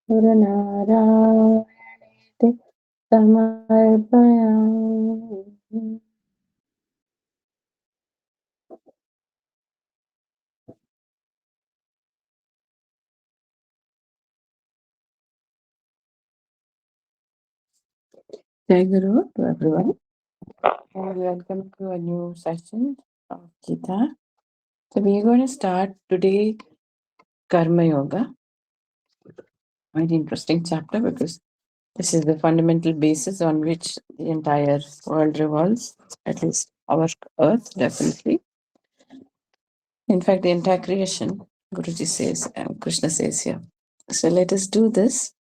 Gurunaarayanete samarpayami. Jai Guru to everyone. Welcome to a new session of Gita. So we are going to start today Karma Yoga. Very interesting chapter because this is the fundamental basis on which the entire world revolves, at least our earth, definitely. In fact, the entire creation, Guruji says, and Krishna says here. So let us do this.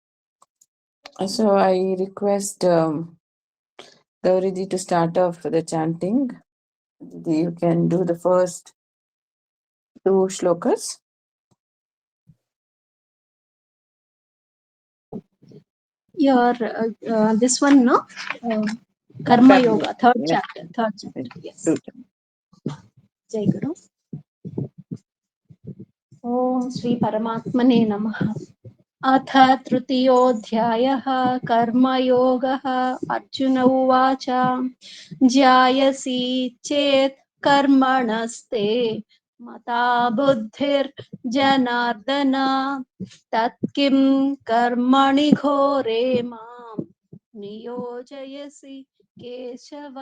So I request Gauriji to start off the chanting. You can do the first two shlokas. Your this one, no? Karma Yoga, third chapter. Yes. Jai Guru. Om Sri Paramatmane Namaha. अथ तृतीयोऽध्यायः कर्मयोगः अर्जुन उवाच ज्यायसि चेत् कर्मणस्ते मता बुद्धिर्जनार्दन तत्किं कर्मणि घोरे मां नियोजयसि केशव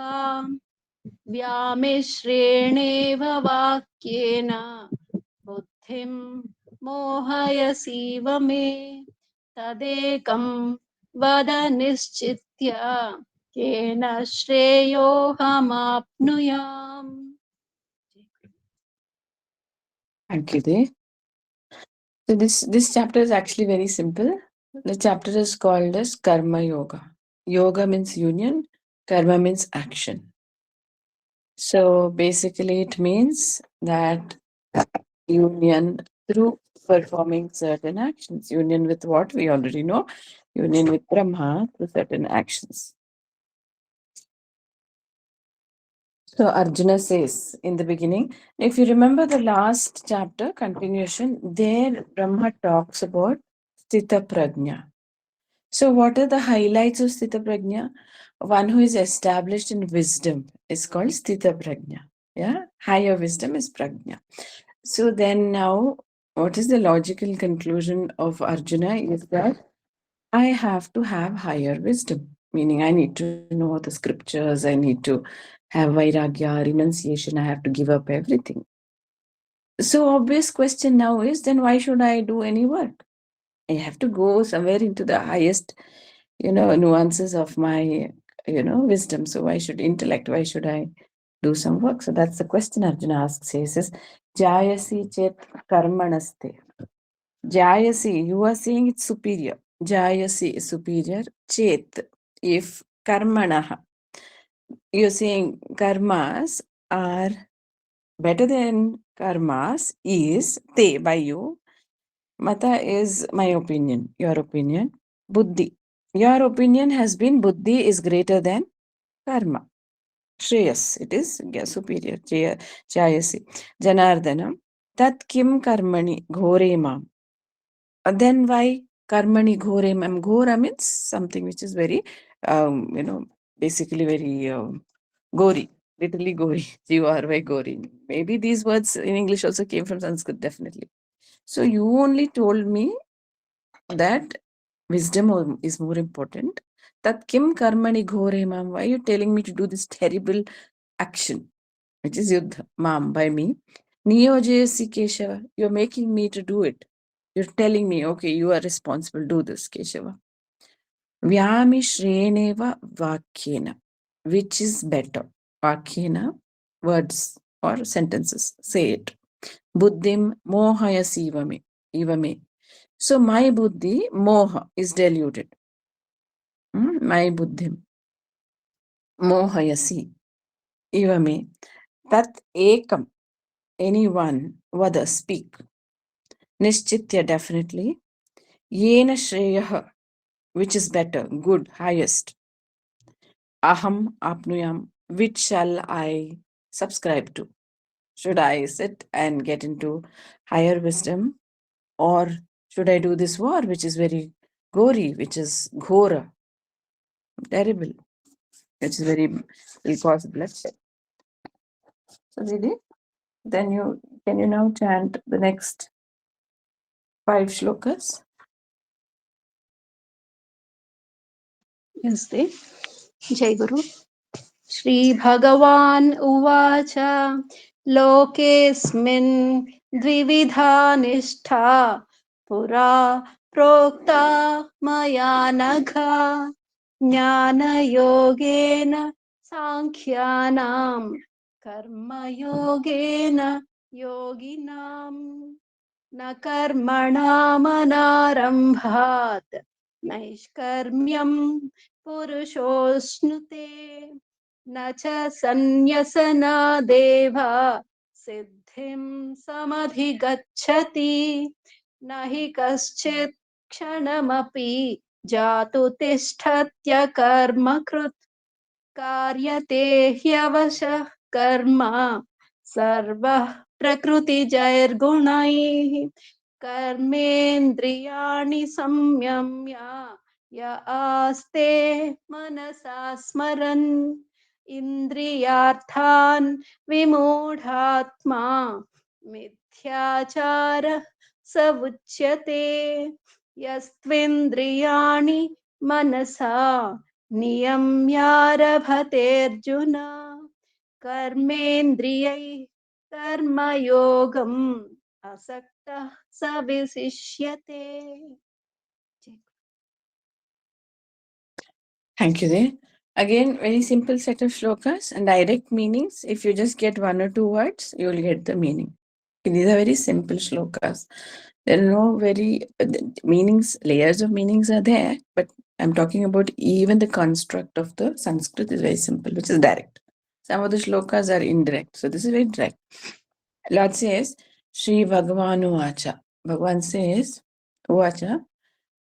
व्यामिश्रेणेव वाक्येन बुद्धिं मोहयसीव मे तदेकं वद निश्चित्य येन श्रेयोऽहमाप्नुयाम्. Thank you, Dev. So this chapter is actually very simple. The chapter is called as Karma Yoga. Yoga means union, karma means action. So basically it means that union through performing certain actions. Union with what? We already know. Union with Brahma through certain actions. So Arjuna says in the beginning, if you remember the last chapter, continuation, there Brahma talks about Sthita Prajna. So what are the highlights of Sthita Prajna? One who is established in wisdom is called Sthita Prajna. Yeah, higher wisdom is Prajna. So then now, what is the logical conclusion of Arjuna is that I have to have higher wisdom, meaning I need to know the scriptures, I need to have vairagya, renunciation, I have to give up everything. So obvious question now is, then why should I do any work? I have to go somewhere into the highest, nuances of my, wisdom. So why should I do some work? So that's the question Arjuna asks. He says, Jayasi chet karmanaste. Jayasi, you are saying it's superior. Jayasi is superior. Chet, if karmanaha, you're saying karmas are better than karmas, is te by you. Mata is my opinion, your opinion. Buddhi. Your opinion has been buddhi is greater than karma. Shreyas, it is superior. Jayasi. Janardana. Tat kim karmani ghore mam. Then why karmani ghore mam? Ghora means something which is very, basically very gory. Literally gory. Jiva are very gory. Maybe these words in English also came from Sanskrit, definitely. So you only told me that wisdom is more important. Tat kim karmani ghore mam. Why are you telling me to do this terrible action, which is yuddha, mam, by me? Niyojayasi Keshava. You're making me to do it. You're telling me, okay, you are responsible, do this, Keshava. Vyami shreneva vakyena. Which is better? Vakyena, words or sentences. Say it. Buddhim mohayasi ivame. So my buddhi, moha, is diluted. My buddhim. Mohayasi. Ivame. Tat ekam. Anyone. Vada. Speak. Nishchitya. Definitely. Yena shreyaha. Which is better. Good. Highest. Aham apnuyam. which shall I subscribe to? Should I sit and get into higher wisdom, or should I do this war, which is very gory, which is ghora, terrible, which is very will cause bloodshed? So, Didi, then you can you now chant the next 5 shlokas? Yes, Jai Guru. श्रीभगवान् उवाच लोकेऽस्मिन् द्विविधा निष्ठा पुरा प्रोक्ता मया नघ ज्ञानयोगेन साङ्ख्यानां कर्मयोगेन योगिनाम् न कर्मणामनारम्भात् नैष्कर्म्यं पुरुषोऽश्नुते न च सन्न्यसनादेव सिद्धिं समधिगच्छति न हि कश्चित् क्षणमपि जातु तिष्ठत्यकर्मकृत् कार्यते ह्यवशः कर्म सर्वः प्रकृतिजैर्गुणैः कर्मेन्द्रियाणि संयम्य य आस्ते मनसा स्मरन् इन्द्रियार्थान् विमूढात्मा मिथ्याचारः स उच्यते यस्त्विन्द्रियाणि मनसा नियम्यारभतेऽर्जुन कर्मेन्द्रियैः कर्मयोगम् असक्तः स विशिष्यते. Thank you, Dey. Again, very simple set of shlokas and direct meanings. If you just get 1 or 2 words, you will get the meaning. These are very simple shlokas. There are no very meanings, layers of meanings are there, but I'm talking about even the construct of the Sanskrit is very simple, which is direct. Some of the shlokas are indirect. So this is very direct. Lord says, Shri Bhagavanu Vacha. Bhagavan says, Vacha,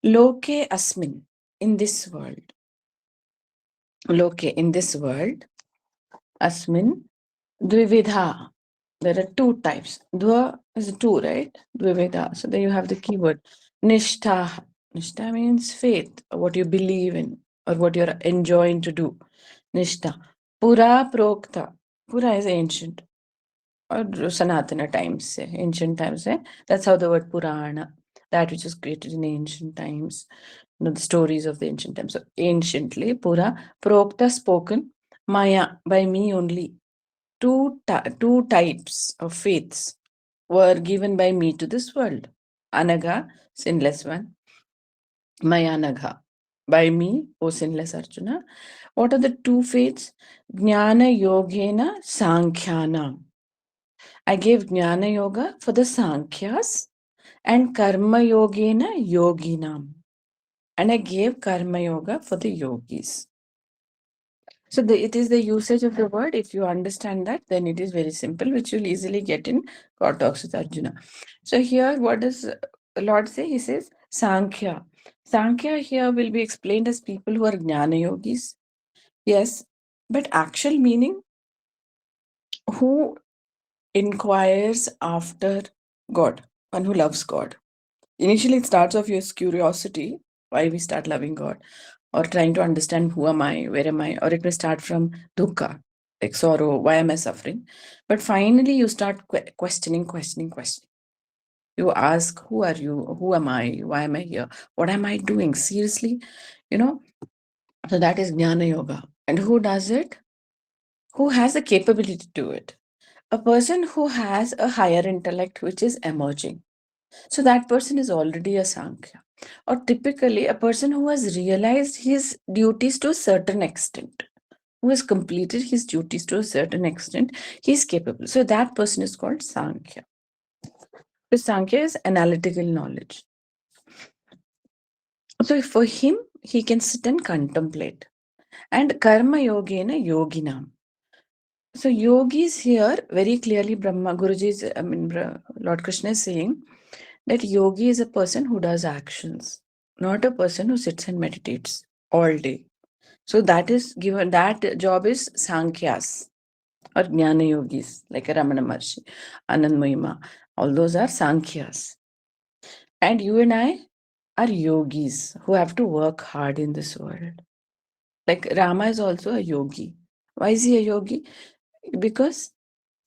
Loke Asmin, in this world. Loke, in this world, Asmin, Dvividha. There are 2 types. Dva is 2, right? Dvividha. So there you have the keyword. Nishtha. Nishtha means faith, or what you believe in, or what you're enjoying to do. Nishtha. Pura Prokta. Pura is ancient, or Sanatana times, ancient times. That's how the word Purana, that which was created in ancient times, the stories of the ancient times. So anciently, Pura, Prokta, spoken, Maya, by me only. Two types of faiths were given by me to this world. Anaga, sinless one. Maya Nagha, by me, O sinless Arjuna. What are the 2 faiths? Jnana Yogena Sankhyanam. I gave Jnana Yoga for the Sankhyas and Karma Yogena Yoginam. And I gave Karma Yoga for the yogis. So it is the usage of the word. If you understand that, then it is very simple, which you'll easily get in God Talks with Arjuna. So here, what does the Lord say? He says, Sankhya. Sankhya here will be explained as people who are Jnana Yogis. Yes, but actual meaning, who inquires after God, one who loves God. Initially, it starts off your curiosity, why we start loving God, or trying to understand who am I, where am I, or it may start from dukkha, like sorrow, why am I suffering? But finally, you start questioning. You ask, who are you? Who am I? Why am I here? What am I doing? Seriously, you know? So that is Jnana Yoga. And who does it? Who has the capability to do it? A person who has a higher intellect which is emerging. So that person is already a Sankhya. Or typically a person who has realized his duties to a certain extent, who has completed his duties to a certain extent, he is capable. So that person is called Sankhya. So Sankhya is analytical knowledge. So for him, he can sit and contemplate. And Karma Yogena Yoginam. So yogis here, very clearly Brahma Guruji's, Lord Krishna is saying that yogi is a person who does actions, not a person who sits and meditates all day. So that is given, that job is Sankhyas or Jnana Yogis, like Ramana Maharshi, Anand Mahima. All those are Sankhyas. And you and I are yogis who have to work hard in this world. Like Rama is also a yogi. Why is he a yogi? Because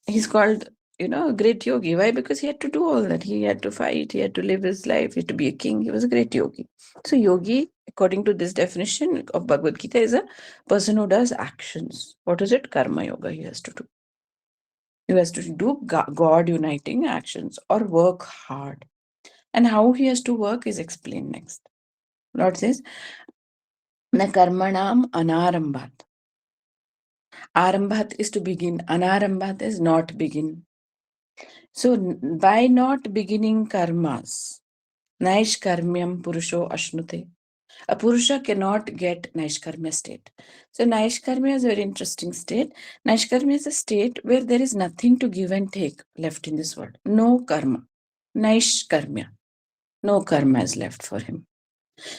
he's called, a great yogi. Why? Because he had to do all that. He had to fight, he had to live his life, he had to be a king. He was a great yogi. So, yogi, according to this definition of Bhagwad Gita, is a person who does actions. What is it? Karma yoga he has to do. He has to do God uniting actions or work hard. And how he has to work is explained next. Lord says, Na karmanam anarambhat. Arambhat is to begin. Anarambhat is not begin. So, by not beginning karmas, Naishkarmyam Purusho Ashnute. A Purusha cannot get Naishkarmya state. So, Naishkarmya is a very interesting state. Naishkarmya is a state where there is nothing to give and take left in this world. No karma. Naishkarmya. No karma is left for him.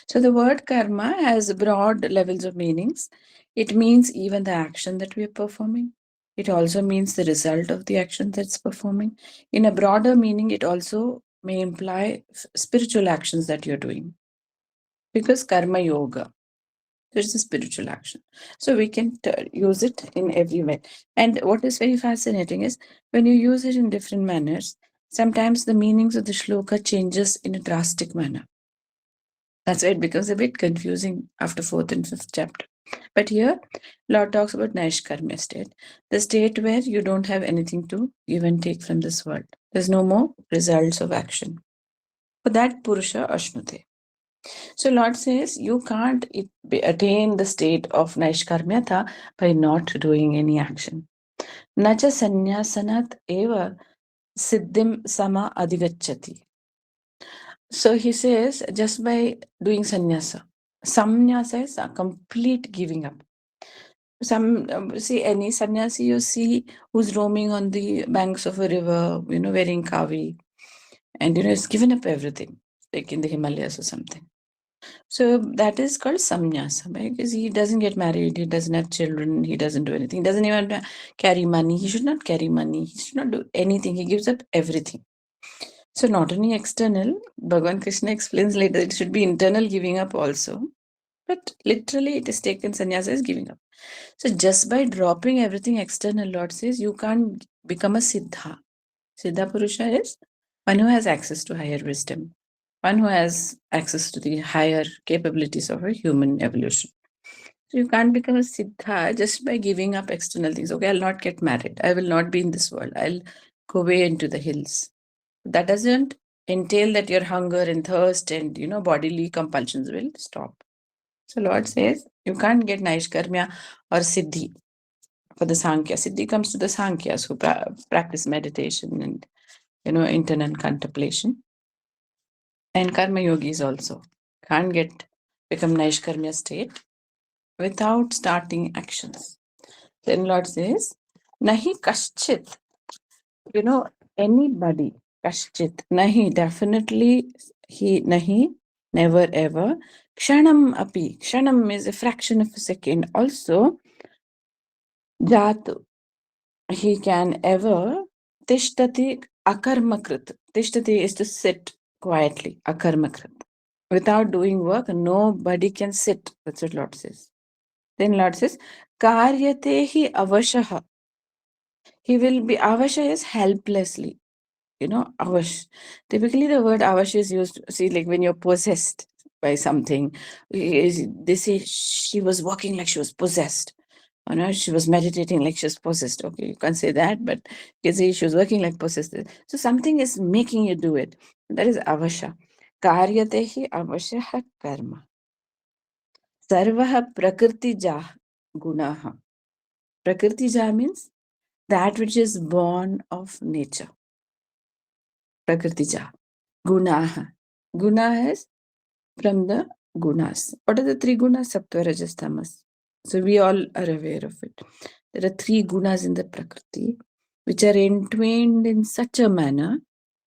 So, the word karma has broad levels of meanings. It means even the action that we are performing. It also means the result of the action that's performing. In a broader meaning, it also may imply spiritual actions that you're doing. Because karma yoga, there's a spiritual action. So we can use it in every way. And what is very fascinating is when you use it in different manners, sometimes the meanings of the shloka changes in a drastic manner. That's why it becomes a bit confusing after fourth and fifth chapter. But here, Lord talks about Naishkarmya state, the state where you don't have anything to give and take from this world. There's no more results of action. For that, Purusha Ashnute. So Lord says you can't attain the state of Naishkarmyata by not doing any action. Nacha sanyasanat eva siddhim sama adhigacchati. So he says just by doing sannyasa. Sannyasa is a complete giving up. See any sannyasi you see who's roaming on the banks of a river, wearing kavi, and has given up everything, like in the Himalayas or something. So that is called samnyasa, because he doesn't get married, he doesn't have children, he doesn't do anything, he doesn't even carry money. He should not carry money, he should not do anything. He gives up everything. So not only external, Bhagavan Krishna explains later it should be internal giving up also. But literally it is taken, sannyasa is giving up. So just by dropping everything external, Lord says you can't become a siddha. Siddha Purusha is one who has access to higher wisdom, one who has access to the higher capabilities of a human evolution. So you can't become a siddha just by giving up external things. Okay, I'll not get married. I will not be in this world. I'll go away into the hills. That doesn't entail that your hunger and thirst and bodily compulsions will stop. So Lord says you can't get Naishkarmya or Siddhi for the Sankhya. Siddhi comes to the Sankhyas who practice meditation and internal contemplation. And Karma Yogis also can't become Naishkarmya state without starting actions. Then Lord says, Nahi Kaschit, anybody, Kaschit, Nahi, definitely, Nahi, never ever. Kshanam api, Kshanam is a fraction of a second. Also, Jatu, he can ever, Tishtati akarmakrit. Tishtati is to sit quietly, akarmakrit. Without doing work, nobody can sit. That's what Lord says. Then Lord says, Karyate hi avashaha. He will be, avasha is helplessly. Avash. Typically, the word avash is used, see, like when you're possessed by something. They say she was walking like she was possessed. She was meditating like she was possessed. Okay, you can't say that, but you can say she was working like possessed. So something is making you do it. That is avasha. Karyatehi avasha karma. Sarvaha prakrtijah gunaha. Prakrtijah means that which is born of nature. Prakrtijah. Gunaha. Guna is from the gunas. What are the three gunas? Sattva, Rajas, Tamas. So we all are aware of it. There are three gunas in the Prakriti, which are entwined in such a manner,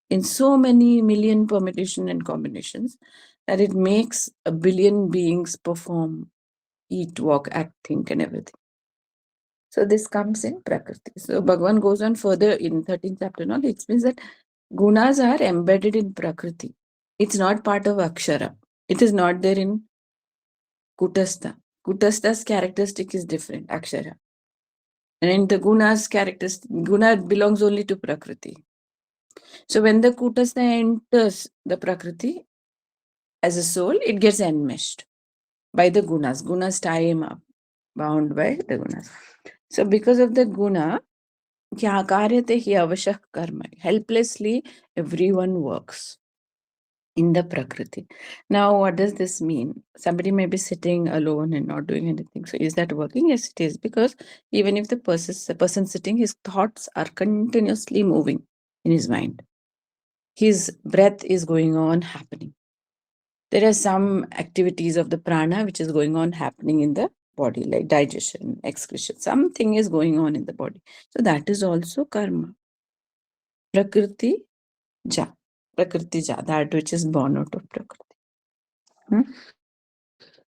in so many million permutation and combinations, that it makes a billion beings perform eat, walk, act, think, and everything. So this comes in Prakriti. So Bhagavan goes on further in 13th chapter now. He explains that gunas are embedded in Prakriti. It's not part of Akshara. It is not there in Kutastha. Kutastha's characteristic is different, Akshara. And in the gunas characteristic, guna belongs only to Prakriti. So when the Kutastha enters the Prakriti as a soul, it gets enmeshed by the gunas. Gunas tie him up, bound by the gunas. So because of the guna, kya karyate hi avashah karma. Helplessly, everyone works in the Prakriti. Now, what does this mean? Somebody may be sitting alone and not doing anything. So, is that working? Yes, it is. Because even if the person sitting, his thoughts are continuously moving in his mind. His breath is going on happening. There are some activities of the prana which is going on happening in the body, like digestion, excretion. Something is going on in the body. So, that is also karma. Prakriti ja. Prakriti ja, that which is born out of Prakriti.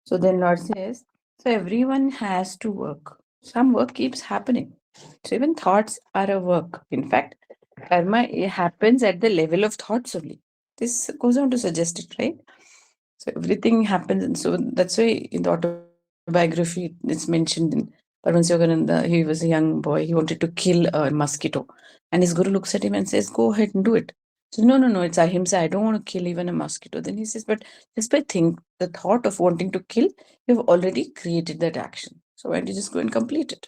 So then Lord says, so everyone has to work. Some work keeps happening. So even thoughts are a work. In fact, karma happens at the level of thoughts only. This goes on to suggest it, right? So everything happens, and so that's why in the autobiography it's mentioned in Paramahansa Yogananda, he was a young boy, he wanted to kill a mosquito. And his guru looks at him and says, go ahead and do it. So no, it's ahimsa. I don't want to kill even a mosquito. Then he says, but just by the thought of wanting to kill, you've already created that action. So why don't you just go and complete it?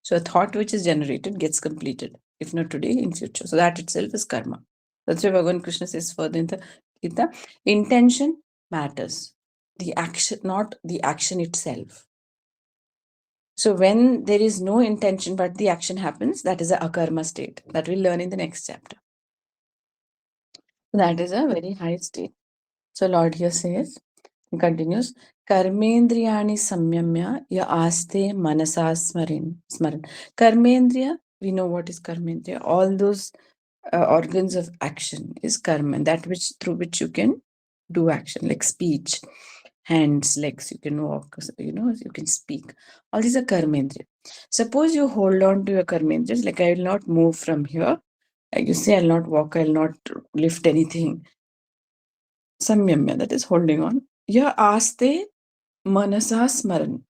So a thought which is generated gets completed, if not today, in future. So that itself is karma. That's why Bhagavan Krishna says further in the Gita, intention matters. The action, not the action itself. So when there is no intention but the action happens, that is a akarma state. That we'll learn in the next chapter. That is a very high state. So Lord here says, he continues, Karmendriyani samyamya ya aste manasa smaran. Karmendriya, we know what is karmendriya. All those organs of action is karma, that which through which you can do action, like speech, hands, legs, you can walk, you can speak. All these are karmendriya. Suppose you hold on to your karmendriyas, like I will not move from here. Like you say, I'll not walk, I'll not lift anything. Samyamya, that is holding on. Ya aste manasa smaran.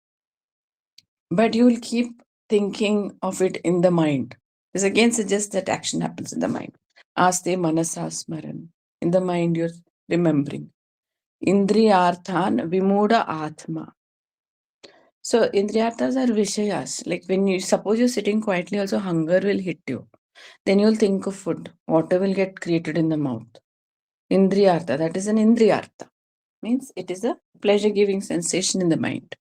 But you will keep thinking of it in the mind. This again suggests that action happens in the mind. Aste manasa smaran. In the mind, you're remembering. Indriyarthan vimuda atma. So indriyarthas are vishayas. Like when you suppose you're sitting quietly, also hunger will hit you. Then you'll think of food. Water will get created in the mouth. Indriyartha, that is an indriyartha. Means it is a pleasure-giving sensation in the mind.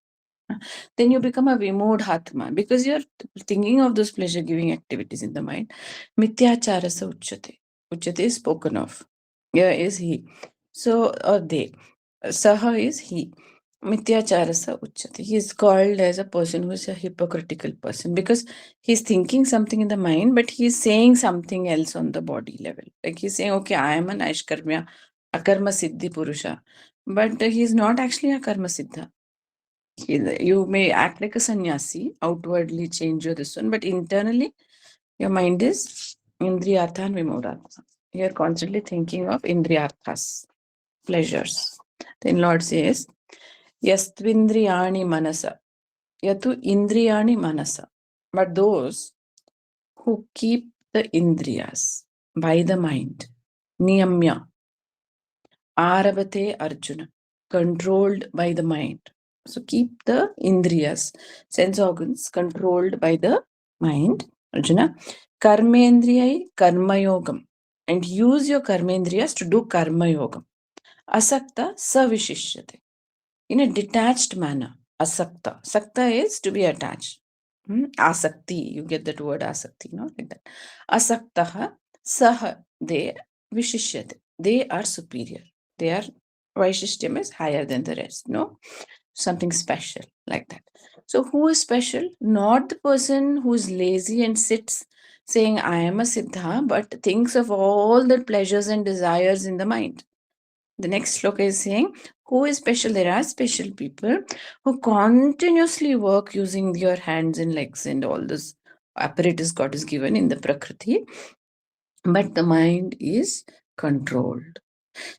Then you become a vimodhatma because you're thinking of those pleasure-giving activities in the mind. Mityacharasa uchyate. Uchyate is spoken of. Here is he. So, or they. Saha is he. Mityacharasa uchyate. He is called as a person who is a hypocritical person because he's thinking something in the mind, but he's saying something else on the body level. Like he's saying, okay, I am an Aishkarmya, Akarma Siddhi Purusha. But he's not actually a Karma Siddha. You may act like a sannyasi, outwardly change your this one, but internally, your mind is indriyartha and vimodartha. You're constantly thinking of indriyarthas, pleasures. Then Lord says, Yastvindriyani manasa. Yatu indriyani manasa. But those who keep the indriyas by the mind, niyamya, aravate Arjuna, controlled by the mind. So keep the indriyas, sense organs, controlled by the mind, Arjuna. Karmendriyai karma yogam. And use your karmendriyas to do karma yogam. Asakta savishishyate. In a detached manner. Asakta. Sakta is to be attached. Asakti. You get that word asakti, no? Like that. Asaktaha saha. They vishishyate. They are superior. They are Vaishishtyam is higher than the rest, no? Something special like that. So who is special? Not the person who is lazy and sits saying, I am a siddha, but thinks of all the pleasures and desires in the mind. The next sloka is saying, who is special? There are special people who continuously work using your hands and legs and all this apparatus God is given in the Prakriti, but the mind is controlled.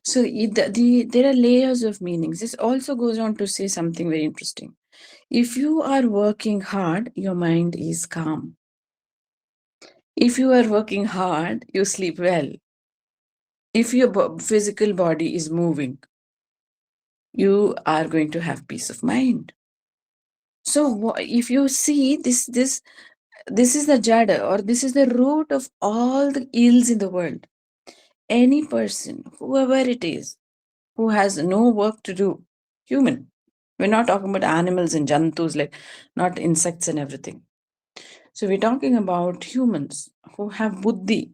So there are layers of meanings. This also goes on to say something very interesting. If you are working hard, your mind is calm. If you are working hard, you sleep well. If your physical body is moving, you are going to have peace of mind. So if you see this is the jada, or this is the root of all the ills in the world. Any person, whoever it is, who has no work to do, human. We're not talking about animals and jantus, like not insects and everything. So we're talking about humans who have buddhi.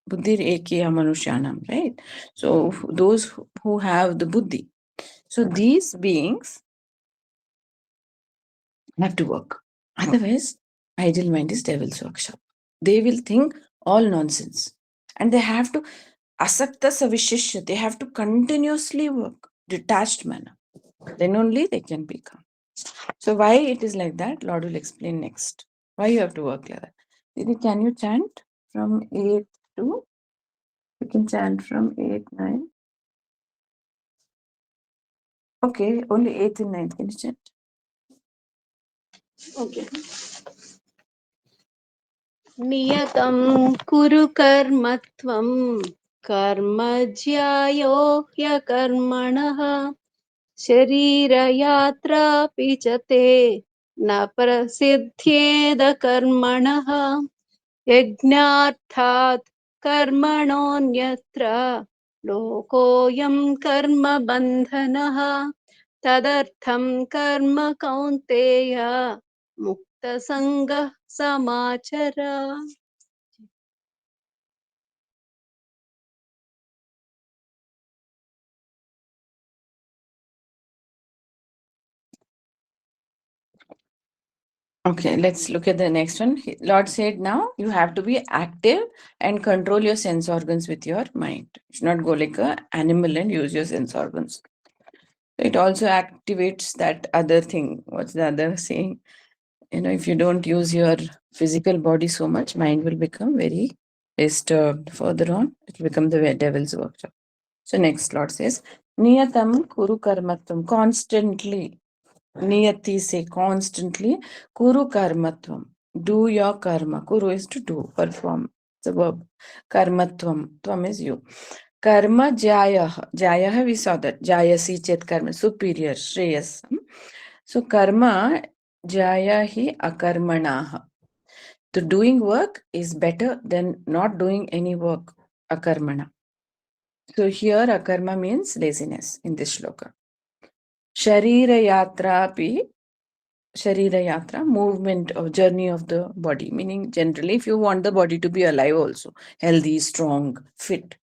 Buddhi ekya manushyanam, right? So those who have the buddhi. So these beings have to work. Otherwise, idle mind is devil's workshop. They will think all nonsense. And they have to asakta savishishya, they have to continuously work, detached manner. Then only they can become. So why it is like that, Lord will explain next. Why you have to work like that. Didi, can you chant from 8 to? You can chant from 8, 9. Okay, only 8 and 9. Can you chant? Okay. नियतं कुरु कर्म त्वं कर्म ज्यायो ह्यकर्मणः शरीरयात्रापि च ते न प्रसिद्ध्येद कर्मणः यज्ञार्थात् कर्मणोऽन्यत्र लोकोऽयं कर्म बन्धनः तदर्थं कर्म कौन्तेय मुक्तसङ्गः समाचर. Okay, let's look at the next one. Lord said, now you have to be active and control your sense organs with your mind. You should not go like an animal and use your sense organs. It also activates that other thing. What's the other saying? If you don't use your physical body so much, mind will become very disturbed. Further on, it will become the devil's workshop. So next Lord says, Niyatam kuru karmatvam. Constantly. Niyati say constantly. Kuru karmatvam. Do your karma. Kuru is to do, perform. It's a verb. Karmatvam. Tvam is you. Karma jayah. Jayah, we saw that. Jayasi chet karma. Superior. Shreyas. So karma jayahi akarmanaha. The doing work is better than not doing any work. Akarmana. So here akarma means laziness in this shloka. Sharira yatra pi. Sharira yatra, movement or journey of the body. Meaning generally if you want the body to be alive also. Healthy, strong, fit.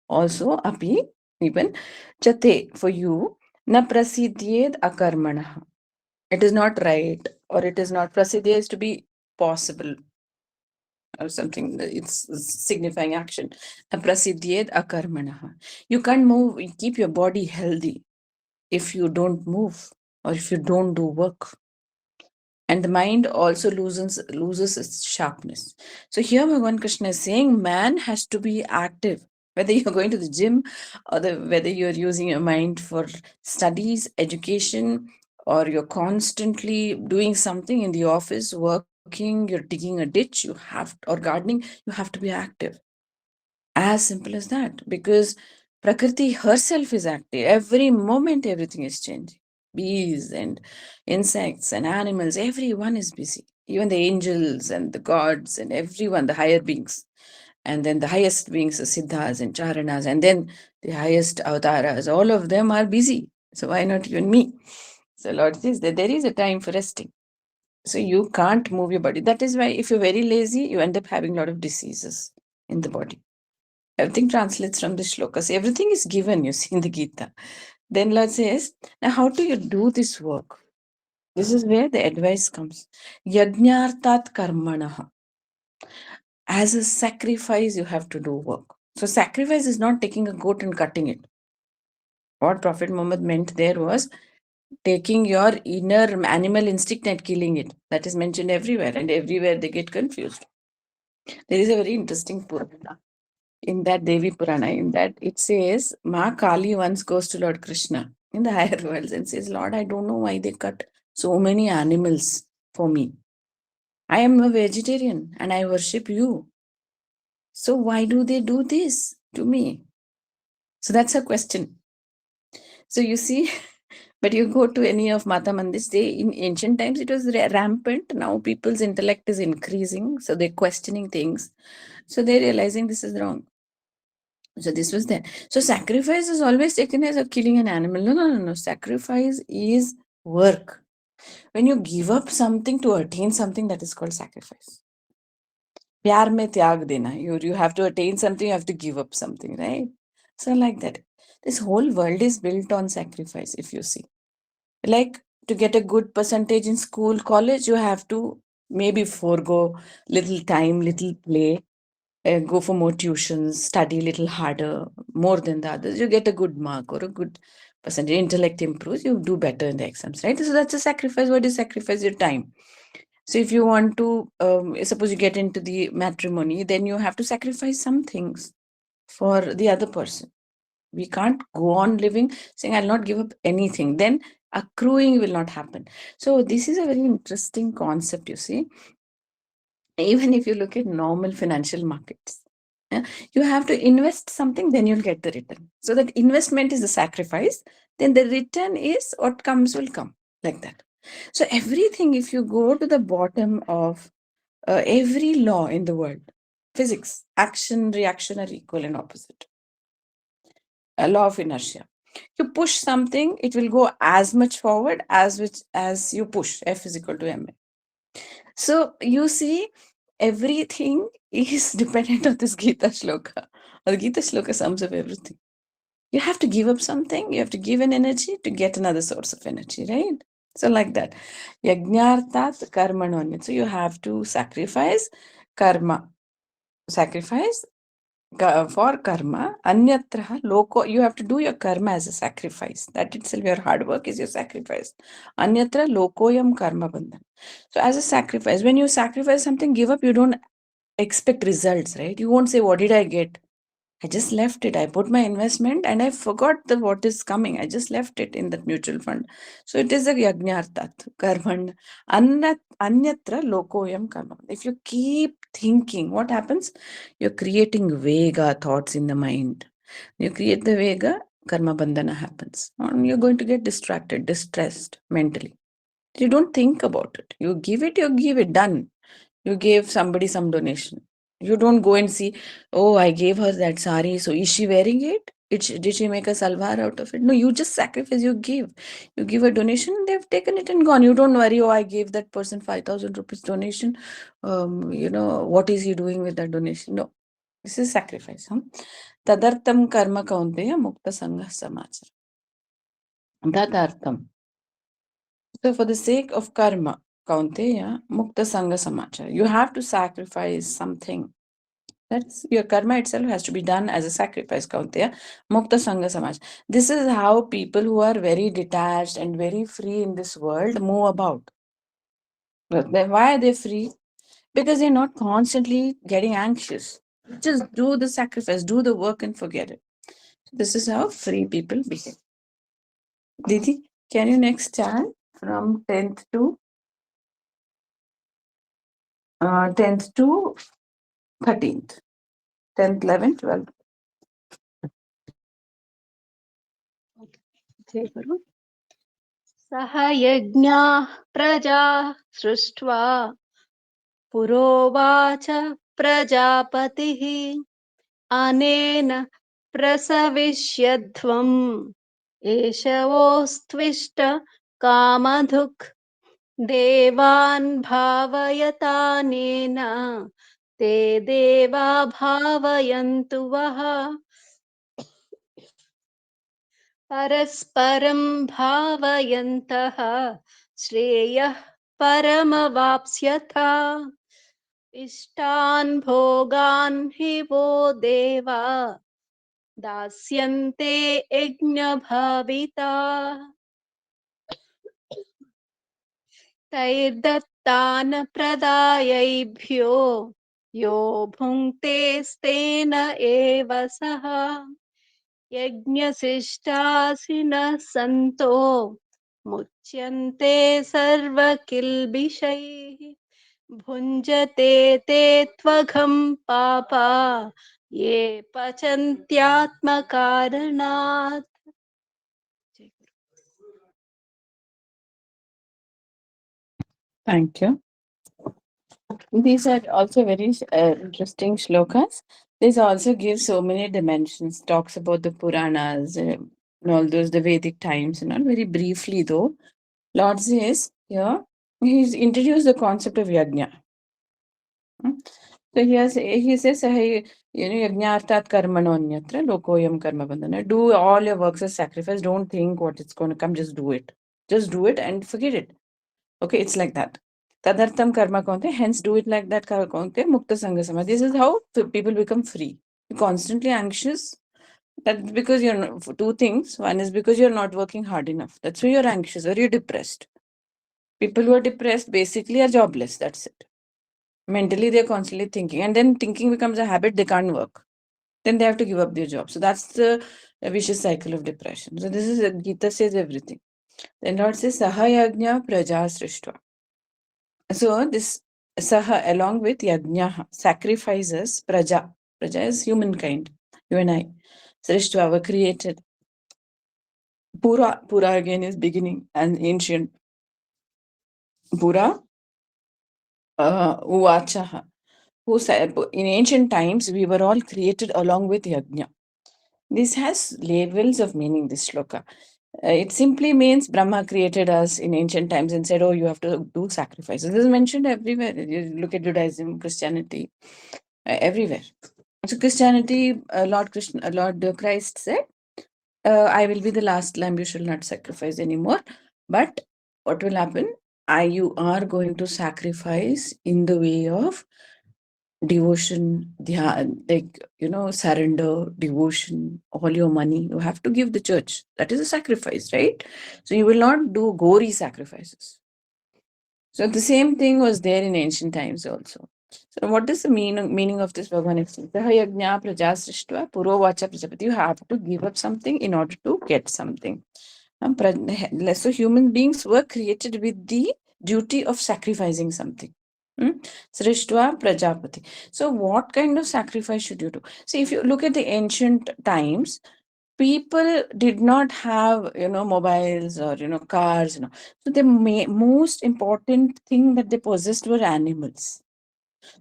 Also api, even chate for you. Na prasidyed akarmanaha. It is not right, or it is not prasidya is to be possible or something. It's signifying action. Prasidyed akarmanaha. You can't move, keep your body healthy if you don't move or if you don't do work. And the mind also loses its sharpness. So here Bhagavan Krishna is saying man has to be active. Whether you're going to the gym or whether you're using your mind for studies, education, or you're constantly doing something in the office, working, you're digging a ditch, or gardening, you have to be active. As simple as that. Because Prakriti herself is active. Every moment, everything is changing. Bees and insects and animals, everyone is busy. Even the angels and the gods and everyone, the higher beings. And then the highest beings, the Siddhas and Charanas, and then the highest avatars, all of them are busy. So why not even me? So Lord says that there is a time for resting. So you can't move your body. That is why if you're very lazy, you end up having a lot of diseases in the body. Everything translates from the shlokas. Everything is given, you see, in the Gita. Then Lord says, now how do you do this work? This is where the advice comes. Yajnartat karmanaha. As a sacrifice, you have to do work. So sacrifice is not taking a goat and cutting it. What Prophet Muhammad meant there was taking your inner animal instinct and killing it. That is mentioned everywhere, and everywhere they get confused. There is a very interesting Purana in that Devi Purana, in that it says, Ma Kali once goes to Lord Krishna in the higher worlds and says, Lord, I don't know why they cut so many animals for me. I am a vegetarian and I worship you. So why do they do this to me? So that's a question. So you see, but you go to any of Mata Mandirs, they in ancient times it was rampant. Now people's intellect is increasing, so they're questioning things. So they're realizing this is wrong. So this was there. So sacrifice is always taken as a killing an animal. No, no, no, no. Sacrifice is work. When you give up something to attain something, that is called sacrifice. प्यार में त्याग देना. You have to attain something, you have to give up something, right? So like that. This whole world is built on sacrifice, if you see. Like to get a good percentage in school, college, you have to maybe forego little time, little play, go for more tuitions, study a little harder, more than the others. You get a good mark or a good percentage. Intellect improves, you do better in the exams, right? So that's a sacrifice. What is sacrifice? Your time. So if you want to, suppose you get into the matrimony, then you have to sacrifice some things for the other person. We can't go on living saying, I'll not give up anything. Then accruing will not happen. So this is a very interesting concept, you see. Even if you look at normal financial markets, yeah, you have to invest something, then you'll get the return. So that investment is the sacrifice, then the return is what comes will come, like that. So everything, if you go to the bottom of every law in the world, physics, action, reaction are equal and opposite. A law of inertia. You push something, it will go as much forward as you push. F is equal to ma. So you see, everything is dependent on this Gita shloka. The Gita shloka sums up everything. You have to give up something, you have to give an energy to get another source of energy, right? So like that. Yajnartat karmanonyat. So you have to sacrifice karma. Sacrifice for karma. Anyatra loko. You have to do your karma as a sacrifice. That itself, your hard work is your sacrifice. Anyatra lokoyam karma bandhan. So as a sacrifice, when you sacrifice something, give up, you don't expect results, right? You won't say, what did I get? I just left it. I put my investment and I forgot the what is coming. I just left it in that mutual fund. So it is a yajnartat, karman. Anyatra lokoyam karma. If you keep thinking, what happens? You're creating vega thoughts in the mind. You create the vega, karma bandhana happens. And you're going to get distracted, distressed mentally. You don't think about it. You give it, done. You gave somebody some donation. You don't go and see, oh, I gave her that sari, so is she wearing it? Did she make a salwar out of it? No, you just sacrifice, you give. You give a donation, they've taken it and gone. You don't worry, oh, I gave that person 5,000 rupees donation. What is he doing with that donation? No, this is sacrifice. Tadartam karma kaunteya mukta sangha samachara. Tadartam. So for the sake of karma, Kaunteya, Mukta Sangha Samachara, you have to sacrifice something. That's your karma itself has to be done as a sacrifice, Kaunteya. Mukta Sangha Samachara. This is how people who are very detached and very free in this world move about. Why are they free? Because they're not constantly getting anxious. Just do the sacrifice, do the work and forget it. This is how free people behave. Didi, can you next chant from 10th to 10th to 13th, 10th, 11th, 12th. जय गुरु सह यज्ञाः प्रजा सृष्ट्वा पुरोवाच प्रजापतिः अनेन प्रसविष्यध्वम् एषवोऽस्त्विष्ट कामधुक् देवान् भावयतानेन ते देवा भावयन्तु वः परस्परं भावयन्तः श्रेयः परमवाप्स्यथ इष्टान् भोगान् हि वो देवा दास्यन्ते यज्ञभाविताः तैर्दत्तान प्रदायैभ्यो यो भुङ्क्तेस्तेन एव सः यज्ञशिष्टासिनः सन्तो मुच्यन्ते सर्वकिल्बिषैः भुञ्जते ते त्वघं पापा ये पचन्त्यात्मकारणात्. Thank you. These are also very interesting shlokas. This also gives so many dimensions, talks about the Puranas, and all those, the Vedic times, and all very briefly though. Lord says here, he's introduced the concept of yajna. So he says, hey, yajnartat karmanonyatra lokoyam karma bandhana. Do all your works as sacrifice. Don't think what it's going to come. Just do it. Just do it and forget it. Okay, it's like that. Tadartam karma konte, hence do it like that konte, mukta sangha samadhi. This is how people become free. You're constantly anxious. That's because you're not, for two things. One is because you're not working hard enough. That's why you're anxious or you're depressed. People who are depressed basically are jobless. That's it. Mentally, they're constantly thinking. And then thinking becomes a habit, they can't work. Then they have to give up their job. So that's the vicious cycle of depression. So this is, Gita says everything. Then Lord says, Sahayajna praja srishtva. So this Saha along with Yajna sacrifices Praja. Praja is humankind, you and I. Srishtva were created. Pura, Pura again is beginning and ancient. Pura, Uvachaha. Who said in ancient times we were all created along with Yajna. This has levels of meaning, this shloka. It simply means Brahma created us in ancient times and said, oh, you have to do sacrifices. This is mentioned everywhere. You look at Judaism, Christianity, everywhere. So Christianity, Lord Christ said, I will be the last lamb, you shall not sacrifice anymore. But what will happen? You are going to sacrifice in the way of devotion, like, surrender, devotion, all your money. You have to give the church. That is a sacrifice, right? So you will not do gory sacrifices. So the same thing was there in ancient times also. So what is the meaning of this Bhagavan explains? Sahayajna praja srishtva purovacha prajapati. You have to give up something in order to get something. So human beings were created with the duty of sacrificing something. Srishtva prajapati. So what kind of sacrifice should you do? See, if you look at the ancient times, people did not have mobiles or cars. So the most important thing that they possessed were animals.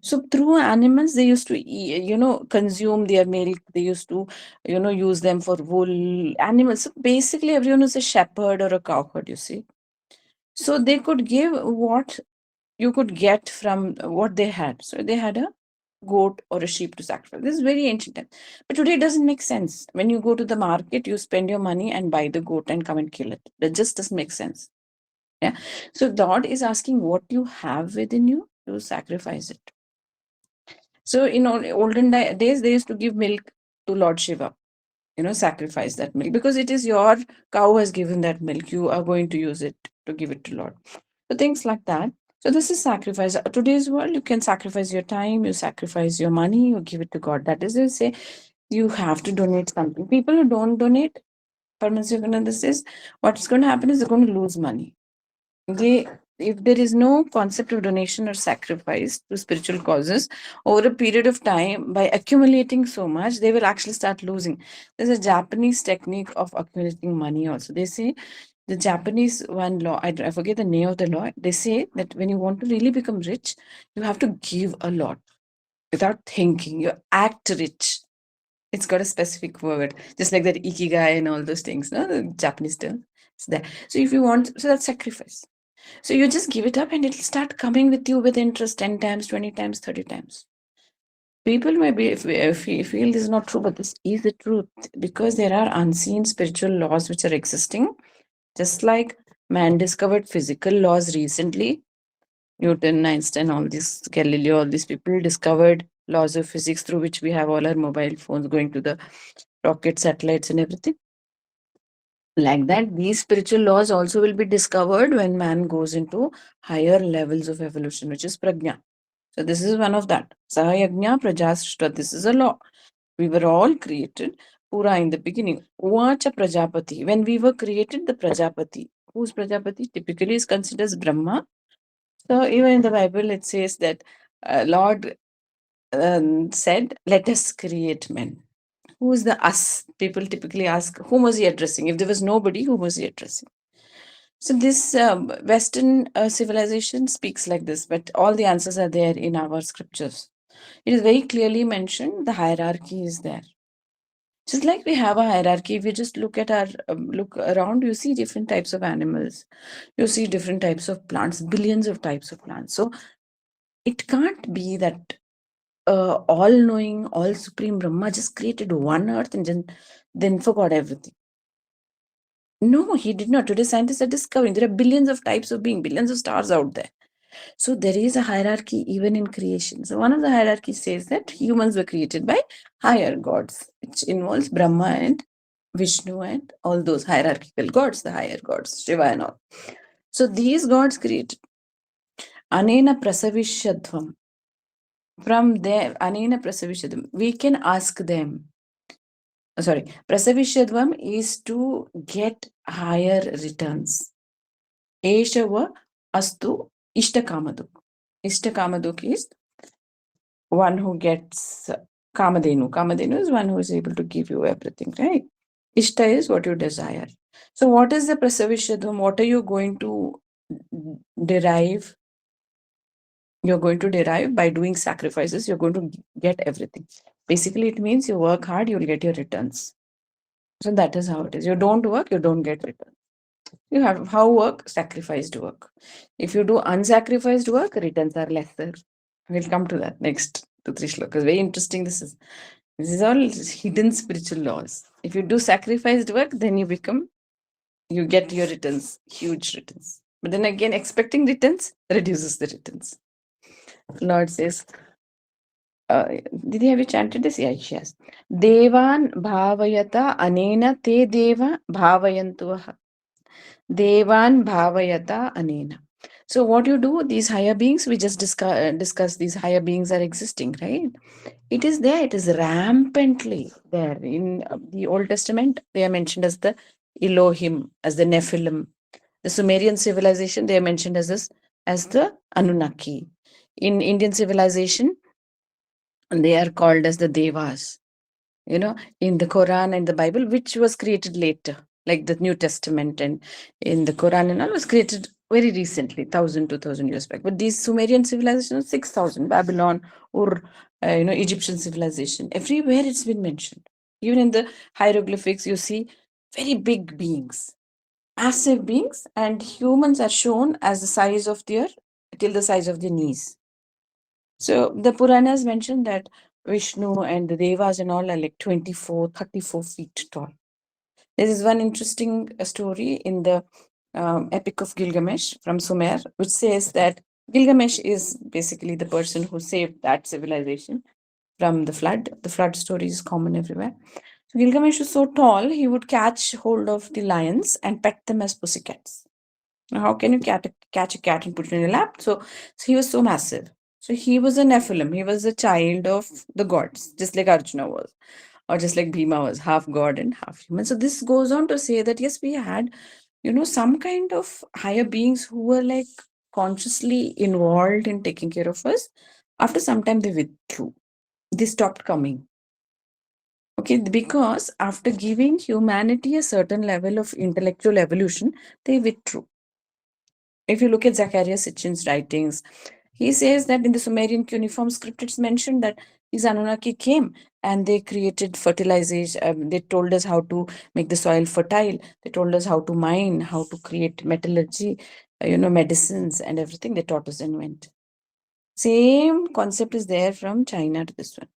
So through animals they used to consume their milk. They used to use them for wool. Animals, so basically everyone was a shepherd or a cowherd, you see. So they could give what you could get from what they had. So they had a goat or a sheep to sacrifice. This is very ancient time. But today it doesn't make sense. When you go to the market, you spend your money and buy the goat and come and kill it. That just doesn't make sense. Yeah. So God is asking what you have within you to sacrifice it. So in olden days, they used to give milk to Lord Shiva, sacrifice that milk because it is your cow has given that milk. You are going to use it to give it to Lord. So things like that. So this is sacrifice. Today's world, you can sacrifice your time, you sacrifice your money, you give it to God. That is to say, you have to donate something. People who don't donate, this is what's going to happen is they're going to lose money. If there is no concept of donation or sacrifice to spiritual causes over a period of time, by accumulating so much, they will actually start losing. There's a Japanese technique of accumulating money also. They say the Japanese one law, I forget the name of the law. They say that when you want to really become rich, you have to give a lot without thinking. You act rich. It's got a specific word, just like that ikigai and all those things, no? The Japanese term. It's there. So if you want, so that's sacrifice. So you just give it up and it'll start coming with you with interest 10 times, 20 times, 30 times. People may feel this is not true, but this is the truth because there are unseen spiritual laws which are existing. Just like man discovered physical laws recently, Newton, Einstein, all these, Galileo, all these people discovered laws of physics through which we have all our mobile phones going to the rocket, satellites, and everything. Like that, these spiritual laws also will be discovered when man goes into higher levels of evolution, which is prajna. So this is one of that. Sahayagnya prajasrishta. This is a law. We were all created pura in the beginning. Uvacha prajapati. When we were created, the prajapati. Who's prajapati? Typically is considered as Brahma. So even in the Bible, it says that Lord said, "Let us create men." Who is the us? People typically ask, whom was he addressing? If there was nobody, whom was he addressing? So this Western civilization speaks like this, but all the answers are there in our scriptures. It is very clearly mentioned. The hierarchy is there. Just like we have a hierarchy, if you just look at our look around, you see different types of animals, you see different types of plants, billions of types of plants. So it can't be that all-knowing, all-supreme Brahma just created one earth and then forgot everything. No, he did not. Today, scientists are discovering there are billions of types of being, billions of stars out there. So there is a hierarchy even in creation. So one of the hierarchies says that humans were created by higher gods, which involves Brahma and Vishnu and all those hierarchical gods, the higher gods, Shiva and all. So these gods created. Anena prasavishadvam. From there, Anena prasavishadvam, we can ask them. Sorry, prasavishadvam is to get higher returns. Eshava astu Ishtakamaduk. Ishtakamaduk is one who gets Kamadenu. Kamadenu is one who is able to give you everything, right? Ishta is what you desire. So, what is the Prasavishadvam? What are you going to derive? You're going to derive by doing sacrifices, you're going to get everything. Basically, it means you work hard, you'll get your returns. So, that is how it is. You don't work, you don't get returns. You have how work, sacrificed work. If you do unsacrificed work, returns are lesser. We'll come to that next 2-3 shlokas. Very interesting. This is all hidden spiritual laws. If you do sacrificed work, then you get your returns, huge returns. But then again, expecting returns reduces the returns. Lord says, Didi, have you chanted this? Yeah, she has. Devan bhavayata anena te deva bhavayantuah. Devan bhavayata anena. So what you do, these higher beings, we just discuss these higher beings are existing, right? It is there, it is rampantly there. In the Old Testament, they are mentioned as the Elohim, as the Nephilim. The Sumerian civilization, they are mentioned as the Anunnaki. In Indian civilization, they are called as the Devas. In the Quran and the Bible, which was created later, like the New Testament and in the Quran and all was created very recently, 1,000, 2,000 years back. But these Sumerian civilizations, 6,000, Babylon or Egyptian civilization, everywhere it's been mentioned. Even in the hieroglyphics, you see very big beings, massive beings, and humans are shown as the size of till the size of their knees. So the Puranas mentioned that Vishnu and the Devas and all are like 24, 34 feet tall. There is one interesting story in the Epic of Gilgamesh from Sumer, which says that Gilgamesh is basically the person who saved that civilization from the flood. The flood story is common everywhere. So Gilgamesh was so tall, he would catch hold of the lions and pet them as pussycats. Now, how can you catch a cat and put it in your lap? So he was so massive. So he was a Nephilim. He was a child of the gods, just like Arjuna was, or just like Bhima was, half god and half human. So this goes on to say that yes, we had, some kind of higher beings who were like consciously involved in taking care of us. After some time, they withdrew. They stopped coming. Okay, because after giving humanity a certain level of intellectual evolution, they withdrew. If you look at Zachariah Sitchin's writings, he says that in the Sumerian cuneiform script, it's mentioned that these Anunnaki came and they created fertilization. They told us how to make the soil fertile. They told us how to mine, how to create metallurgy, medicines and everything. They taught us and went. Same concept is there from China to this one.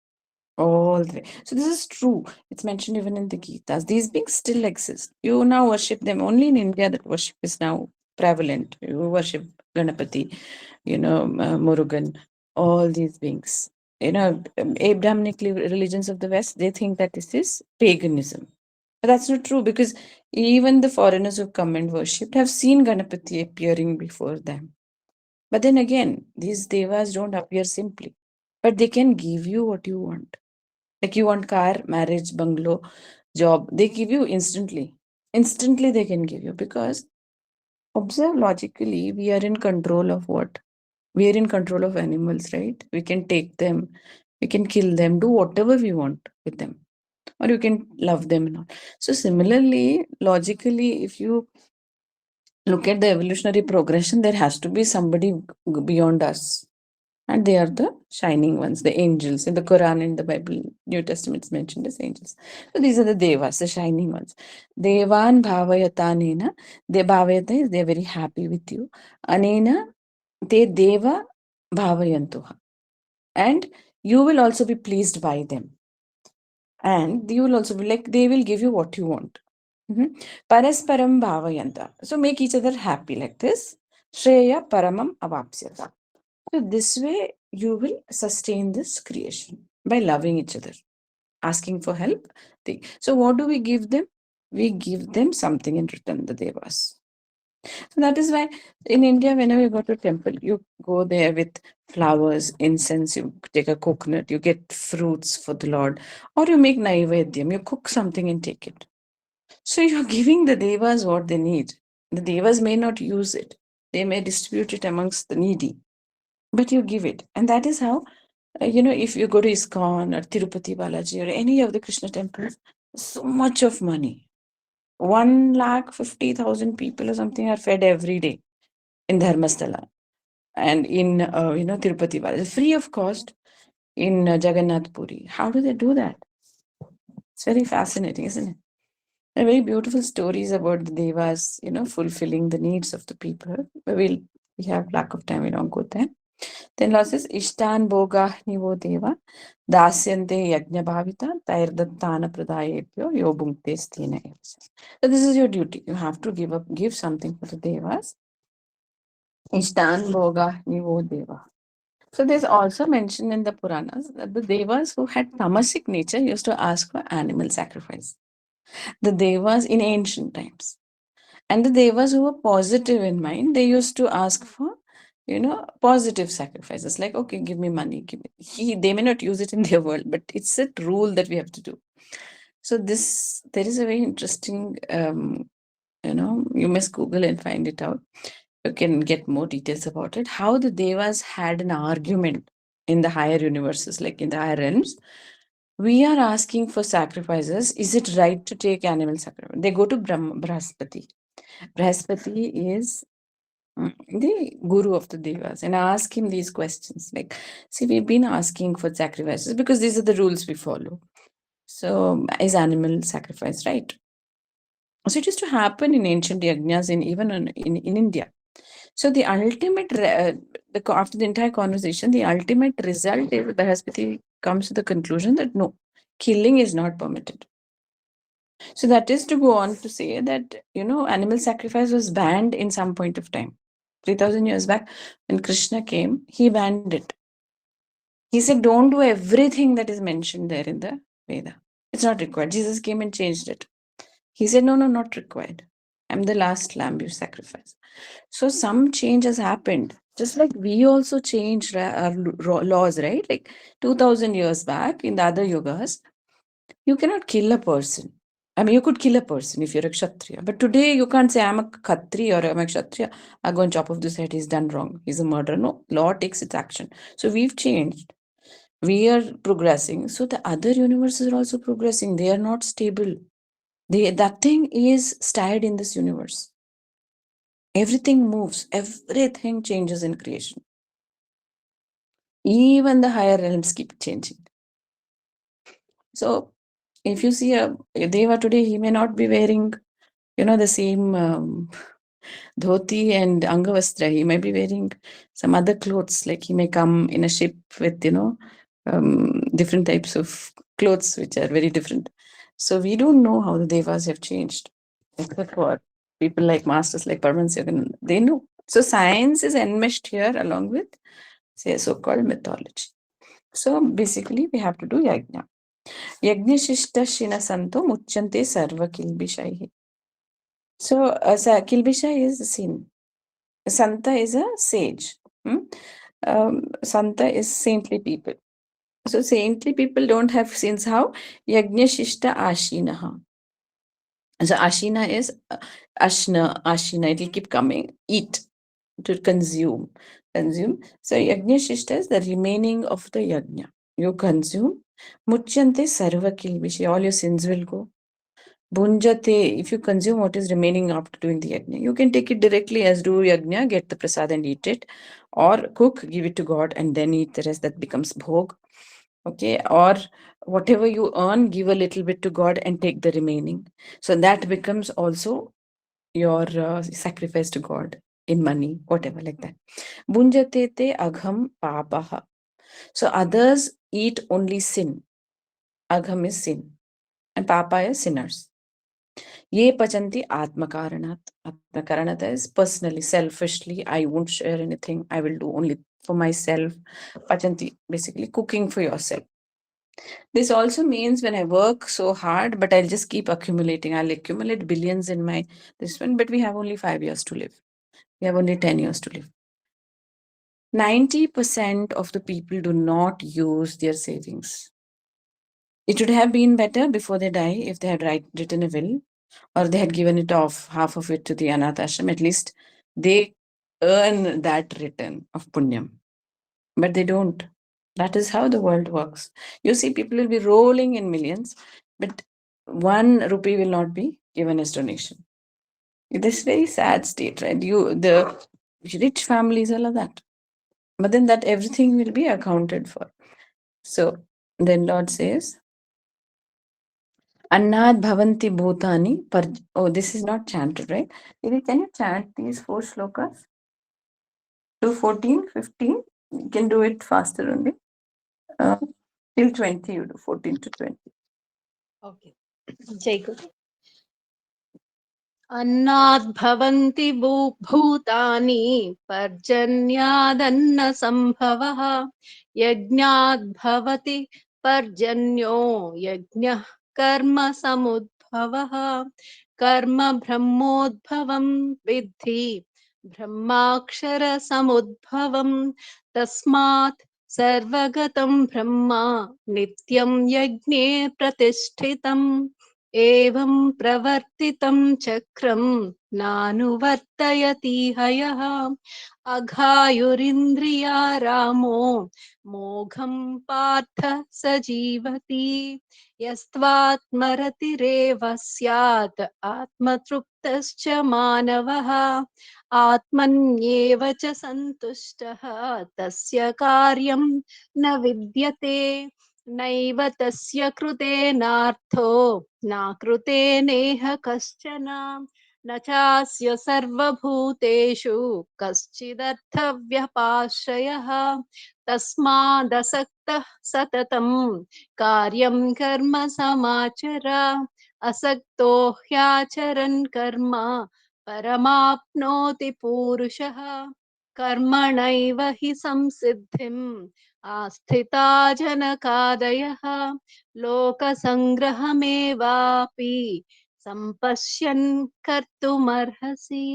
All the way. So this is true. It's mentioned even in the Gitas. These beings still exist. You now worship them. Only in India that worship is now prevalent. You worship Ganapati, Murugan, all these beings. Abrahamic religions of the West, they think that this is paganism. But that's not true, because even the foreigners who come and worshipped have seen Ganapati appearing before them. But then again, these devas don't appear simply, but they can give you what you want. Like you want car, marriage, bungalow, job, they give you instantly. Instantly they can give you, because observe logically, we are in control of what? We are in control of animals, right? We can take them, we can kill them, do whatever we want with them, or you can love them and all. So similarly, logically, if you look at the evolutionary progression, there has to be somebody beyond us. And they are the shining ones, the angels. In the Quran and the Bible, New Testament is mentioned as angels. So these are the devas, the shining ones. Devan bhavayatanena. De bhavayata is they are very happy with you. Anena te deva bhavayantuha. And you will also be pleased by them. And you will also be like, they will give you what you want. Parasparam bhavayanta. So make each other happy like this. Shreya paramam avapsyata. So this way you will sustain this creation by loving each other, asking for help. So what do we give them? We give them something in return, the devas. So that is why in India, whenever you go to a temple, you go there with flowers, incense, you take a coconut, you get fruits for the Lord, or you make naivedyam, you cook something and take it. So you're giving the devas what they need. The devas may not use it. They may distribute it amongst the needy, but you give it. And that is how, if you go to ISKCON or Tirupati Balaji or any of the Krishna temples, so much of money. 150,000 people or something are fed every day in Dharmasthala and in, Tirupati Balaji, free of cost in Jagannath Puri. How do they do that? It's very fascinating, isn't it? There are very beautiful stories about the devas, fulfilling the needs of the people. But we have lack of time, we don't go there. Then Lord says, Ishtan Boga Nivo Deva, Dasyante Yajna Bhavita, Tairdattana Pradayepyo, Yobungte Sthina. So this is your duty. You have to give something for the devas. Ishtan Boga Nivo Deva. So there's also mentioned in the Puranas that the devas who had tamasic nature used to ask for animal sacrifice. The devas in ancient times. And the devas who were positive in mind, they used to ask for, positive sacrifices. Like, okay, give me money. Give me. They may not use it in their world, but it's a rule that we have to do. So there is a very interesting, you must Google and find it out. You can get more details about it. How the devas had an argument in the higher universes, like in the higher realms. We are asking for sacrifices. Is it right to take animal sacrifice? They go to Brahaspati. Brahaspati is the guru of the devas, and ask him these questions. Like, see, we've been asking for sacrifices because these are the rules we follow. So, is animal sacrifice right? So, it used to happen in ancient yajnas, even in India. So, the ultimate, after the entire conversation, the ultimate result is Brahaspati comes to the conclusion that no, killing is not permitted. So that is to go on to say that, animal sacrifice was banned in some point of time. 3,000 years back, when Krishna came, he banned it. He said, don't do everything that is mentioned there in the Veda. It's not required. Jesus came and changed it. He said, no, not required. I'm the last lamb you sacrifice. So some change has happened. Just like we also changed our laws, right? Like 2,000 years back in the other yogas, you cannot kill a person. I mean, you could kill a person if you're a Kshatriya. But today you can't say, I'm a Khatri or I'm a Kshatriya. I'll go and chop off this head. He's done wrong. He's a murderer. No, law takes its action. So we've changed. We are progressing. So the other universes are also progressing. They are not stable. That thing is stayed in this universe. Everything moves. Everything changes in creation. Even the higher realms keep changing. So if you see a Deva today, he may not be wearing, the same dhoti and angavastra. He may be wearing some other clothes. Like he may come in a ship with, different types of clothes, which are very different. So we don't know how the devas have changed, except for people like masters like Paramahansa. They know. So science is enmeshed here along with, say, so-called mythology. So basically, we have to do yajna. Yajna shishta shina santo muchyante sarva kilbishaihi. So, kilbisha is sin. Santa is a sage. Hmm? Santa is saintly people. So, saintly people don't have sins. How? Yajna shishta ashinaha. So, ashina is ashna, ashina. It will keep coming. Eat, to consume. Consume. So, yajna shishta is the remaining of the yajna. You consume. Muchyante sarva kilbishi. All your sins will go. Bunjate, if you consume what is remaining after doing the yajna, you can take it directly as do yajna, get the prasad and eat it, or cook, give it to God, and then eat the rest. That becomes bhog. Okay, or whatever you earn, give a little bit to God and take the remaining. So that becomes also your sacrifice to God in money, whatever, like that. Bunjate te agham papaha. So others eat only sin. Agham is sin, and papa is sinners. Ye pachanti atmakaranat. Atmakaranat is personally, selfishly. I won't share anything. I will do only for myself. Pachanti, basically cooking for yourself. This also means when I work so hard, but I'll just keep accumulating. I'll accumulate billions in my this one, but we have only 5 years to live. We have only 10 years to live. 90% of the people do not use their savings. It would have been better before they die if they had written a will, or they had given it off, half of it to the anath ashram. At least they earn that return of punyam. But they don't. That is how the world works. You see, people will be rolling in millions, but 1 rupee will not be given as donation. This very sad state, right? The rich families, all of that. But then that everything will be accounted for. So then Lord says, Annad bhavanti bhutani par. Oh, this is not chanted, right? Didi, can you chant these 4 shlokas? To 14, 15? You can do it faster only. Uh, till 20, you do 14 to 20. Okay. Jai Guru. अन्नाद्भवन्ति भूतानि पर्जन्यादन्नसम्भवः यज्ञाद्भवति पर्जन्यो यज्ञः कर्म समुद्भवः कर्म ब्रह्मोद्भवं विद्धि ब्रह्माक्षरसमुद्भवं तस्मात् सर्वगतं ब्रह्म नित्यं यज्ञे प्रतिष्ठितम् एवं प्रवर्तितं चक्रं नानुवर्तयति हयः अघायुरिन्द्रिया रामो मोघं पार्थ स जीवति यस्त्वात्मरतिरेव स्यात् आत्मतृप्तश्च मानवः आत्मन्येव च सन्तुष्टः तस्य कार्यं न विद्यते नैव तस्य कृतेनार्थो नाकृते नेह कश्चन न चास्य सर्वभूतेषु कश्चिदर्थव्यपाश्रयः तस्मादसक्तः सततं कार्यं कर्म समाचर असक्तो ह्याचरन् कर्म परमाप्नोति पूरुषः कर्मणैव हि संसिद्धिम् आस्थिता जनकादयः लोकसङ्ग्रहमेवापि सम्पश्यन् कर्तुमर्हसि.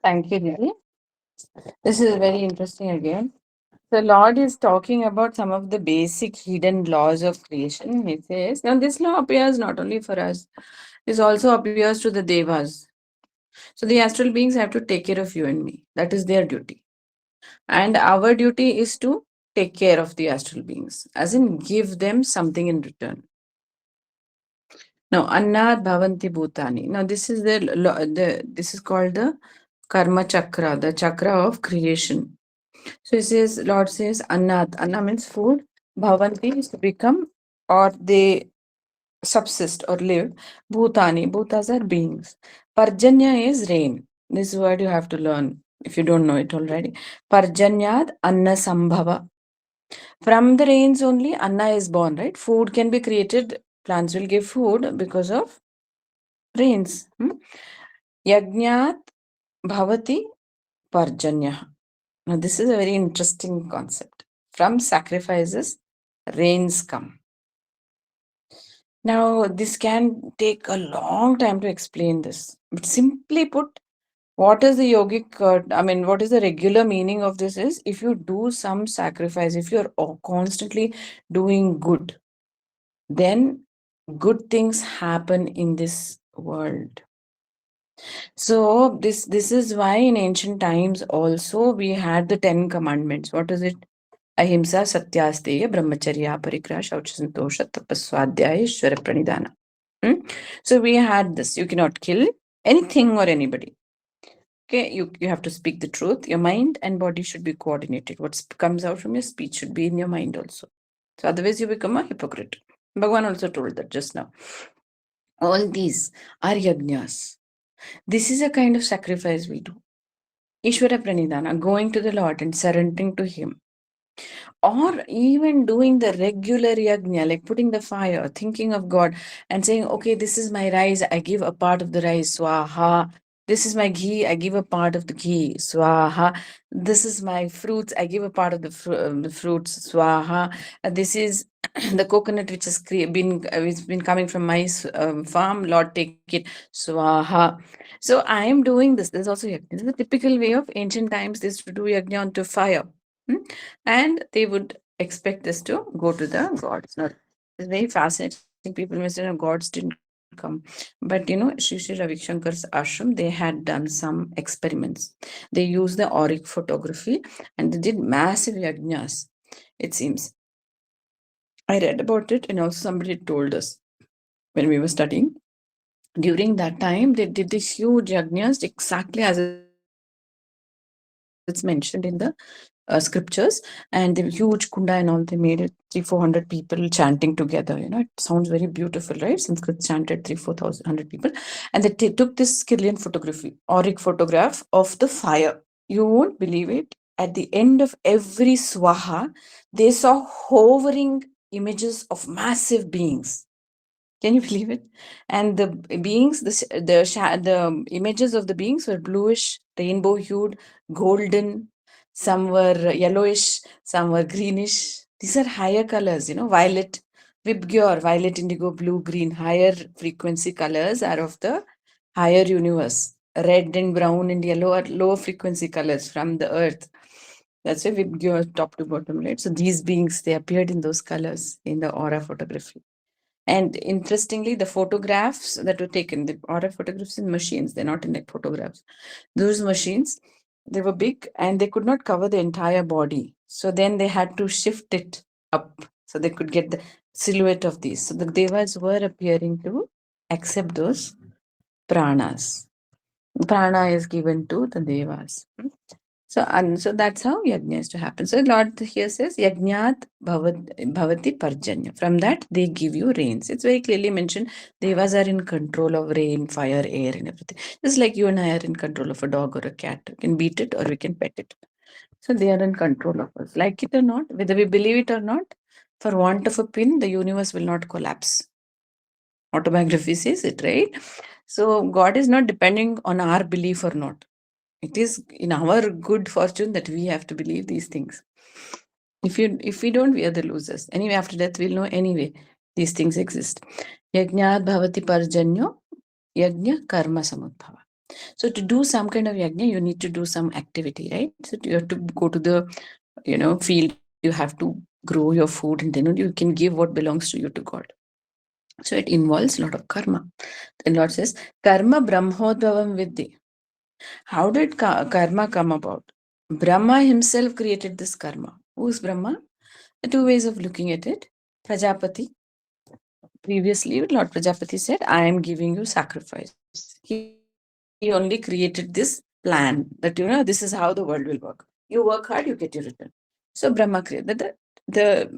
Thank you, Lily. This is very interesting again. The Lord is talking about some of the basic hidden laws of creation. He says, now this law appears not only for us, this also appears to the devas. So the astral beings have to take care of you and me. That is their duty. And our duty is to take care of the astral beings, as in give them something in return. Now, Annad Bhavanti Bhutani. Now, this is this is called the Karma Chakra, the chakra of creation. So it says, Lord says, Annat. Anna means food. Bhavanti is to become, or they subsist or live. Bhutani. Bhutas are beings. Parjanya is rain. This word you have to learn if you don't know it already. Parjanyad Anna Sambhava. From the rains only, Anna is born, right? Food can be created. Plants will give food because of rains. Yajnat Bhavati Parjanya. Now, this is a very interesting concept. From sacrifices, rains come. Now, this can take a long time to explain this. But simply put, what is the yogic, what is the regular meaning of this is if you do some sacrifice, if you're constantly doing good, then good things happen in this world. So this is why in ancient times also we had the 10 commandments. What is it? Ahimsa, Satyasteya, Brahmacharya, Parigraha, Shaucha, Santosha, Tapaswadhyaya, Ishvara Pranidhana. Hmm? So we had this. You cannot kill anything or anybody. Okay, you have to speak the truth. Your mind and body should be coordinated. What comes out from your speech should be in your mind also. So otherwise you become a hypocrite. Bhagwan also told that just now. All these are yajnas. This is a kind of sacrifice we do. Ishvara Pranidhana, going to the Lord and surrendering to Him. Or even doing the regular yajna, like putting the fire, thinking of God and saying, okay, this is my rice, I give a part of the rice, swaha. This is my ghee, I give a part of the ghee, swaha. This is my fruits, I give a part of the fruits, swaha. This is the coconut which has it's been coming from my farm, Lord, take it, swaha. So I am doing this. There's also yajna. This is the typical way of ancient times. They used to do yajna onto fire. And they would expect this to go to the gods. Now, it's very fascinating. People may say, no, gods didn't come. But, Sri Sri Ravi Shankar's ashram, they had done some experiments. They used the auric photography and they did massive yajnas, it seems. I read about it and also somebody told us when we were studying. During that time, they did these huge yajnas exactly as it's mentioned in the scriptures, and the huge kunda and all, they made it 300-400 people chanting together. It sounds very beautiful, right? Sanskrit chanted 300-400 people, and they took this Kirlian photography, auric photograph of the fire. You won't believe it. At the end of every swaha, they saw hovering images of massive beings. Can you believe it? And the beings, the images of the beings were bluish, rainbow hued, golden. Some were yellowish, some were greenish. These are higher colors, violet, vibgyor, violet, indigo, blue, green. Higher frequency colors are of the higher universe. Red and brown and yellow are lower frequency colors from the earth. That's why vibgyor top to bottom, right? So these beings, they appeared in those colors in the aura photography. And interestingly, the photographs that were taken, the aura photographs in machines, they're not in like photographs. Those machines, they were big and they could not cover the entire body. So then they had to shift it up so they could get the silhouette of these. So the devas were appearing to accept those pranas. Prana is given to the devas. So that's how yajna is to happen. So Lord here says yajnat bhavati parjanya. From that they give you rains. It's very clearly mentioned. Devas are in control of rain, fire, air, and everything. Just like you and I are in control of a dog or a cat. We can beat it or we can pet it. So they are in control of us. Like it or not, whether we believe it or not, for want of a pin, the universe will not collapse. Autobiography says it, right? So God is not depending on our belief or not. It is in our good fortune that we have to believe these things. If we don't, we are the losers. Anyway, after death, we'll know anyway. These things exist. Yajnat bhavati parjanyo, yajna karma samudbhava. So to do some kind of yajna, you need to do some activity, right? So you have to go to the field, you have to grow your food, and then you can give what belongs to you to God. So it involves a lot of karma. Then Lord says, karma brahmodvavam vidhi. How did karma come about? Brahma himself created this karma. Who's Brahma? The two ways of looking at it. Prajapati. Previously, Lord Prajapati said, I am giving you sacrifice. He only created this plan that, this is how the world will work. You work hard, you get your return. So Brahma created the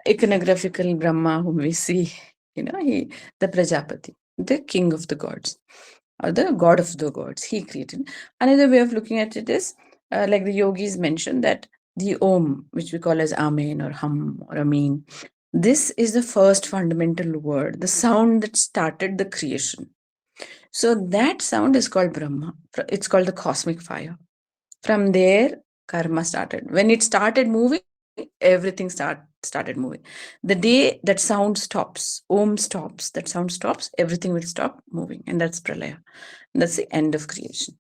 iconographical Brahma whom we see, the Prajapati, the king of the gods, or the god of the gods, he created. Another way of looking at it is, like the yogis mentioned, that the Om, which we call as Amen or Hum or Amin, this is the first fundamental word, the sound that started the creation. So that sound is called Brahma. It's called the cosmic fire. From there, karma started. When it started moving, everything started moving. The day that sound stops, Om stops, that sound stops, everything will stop moving. And that's Pralaya. That's the end of creation.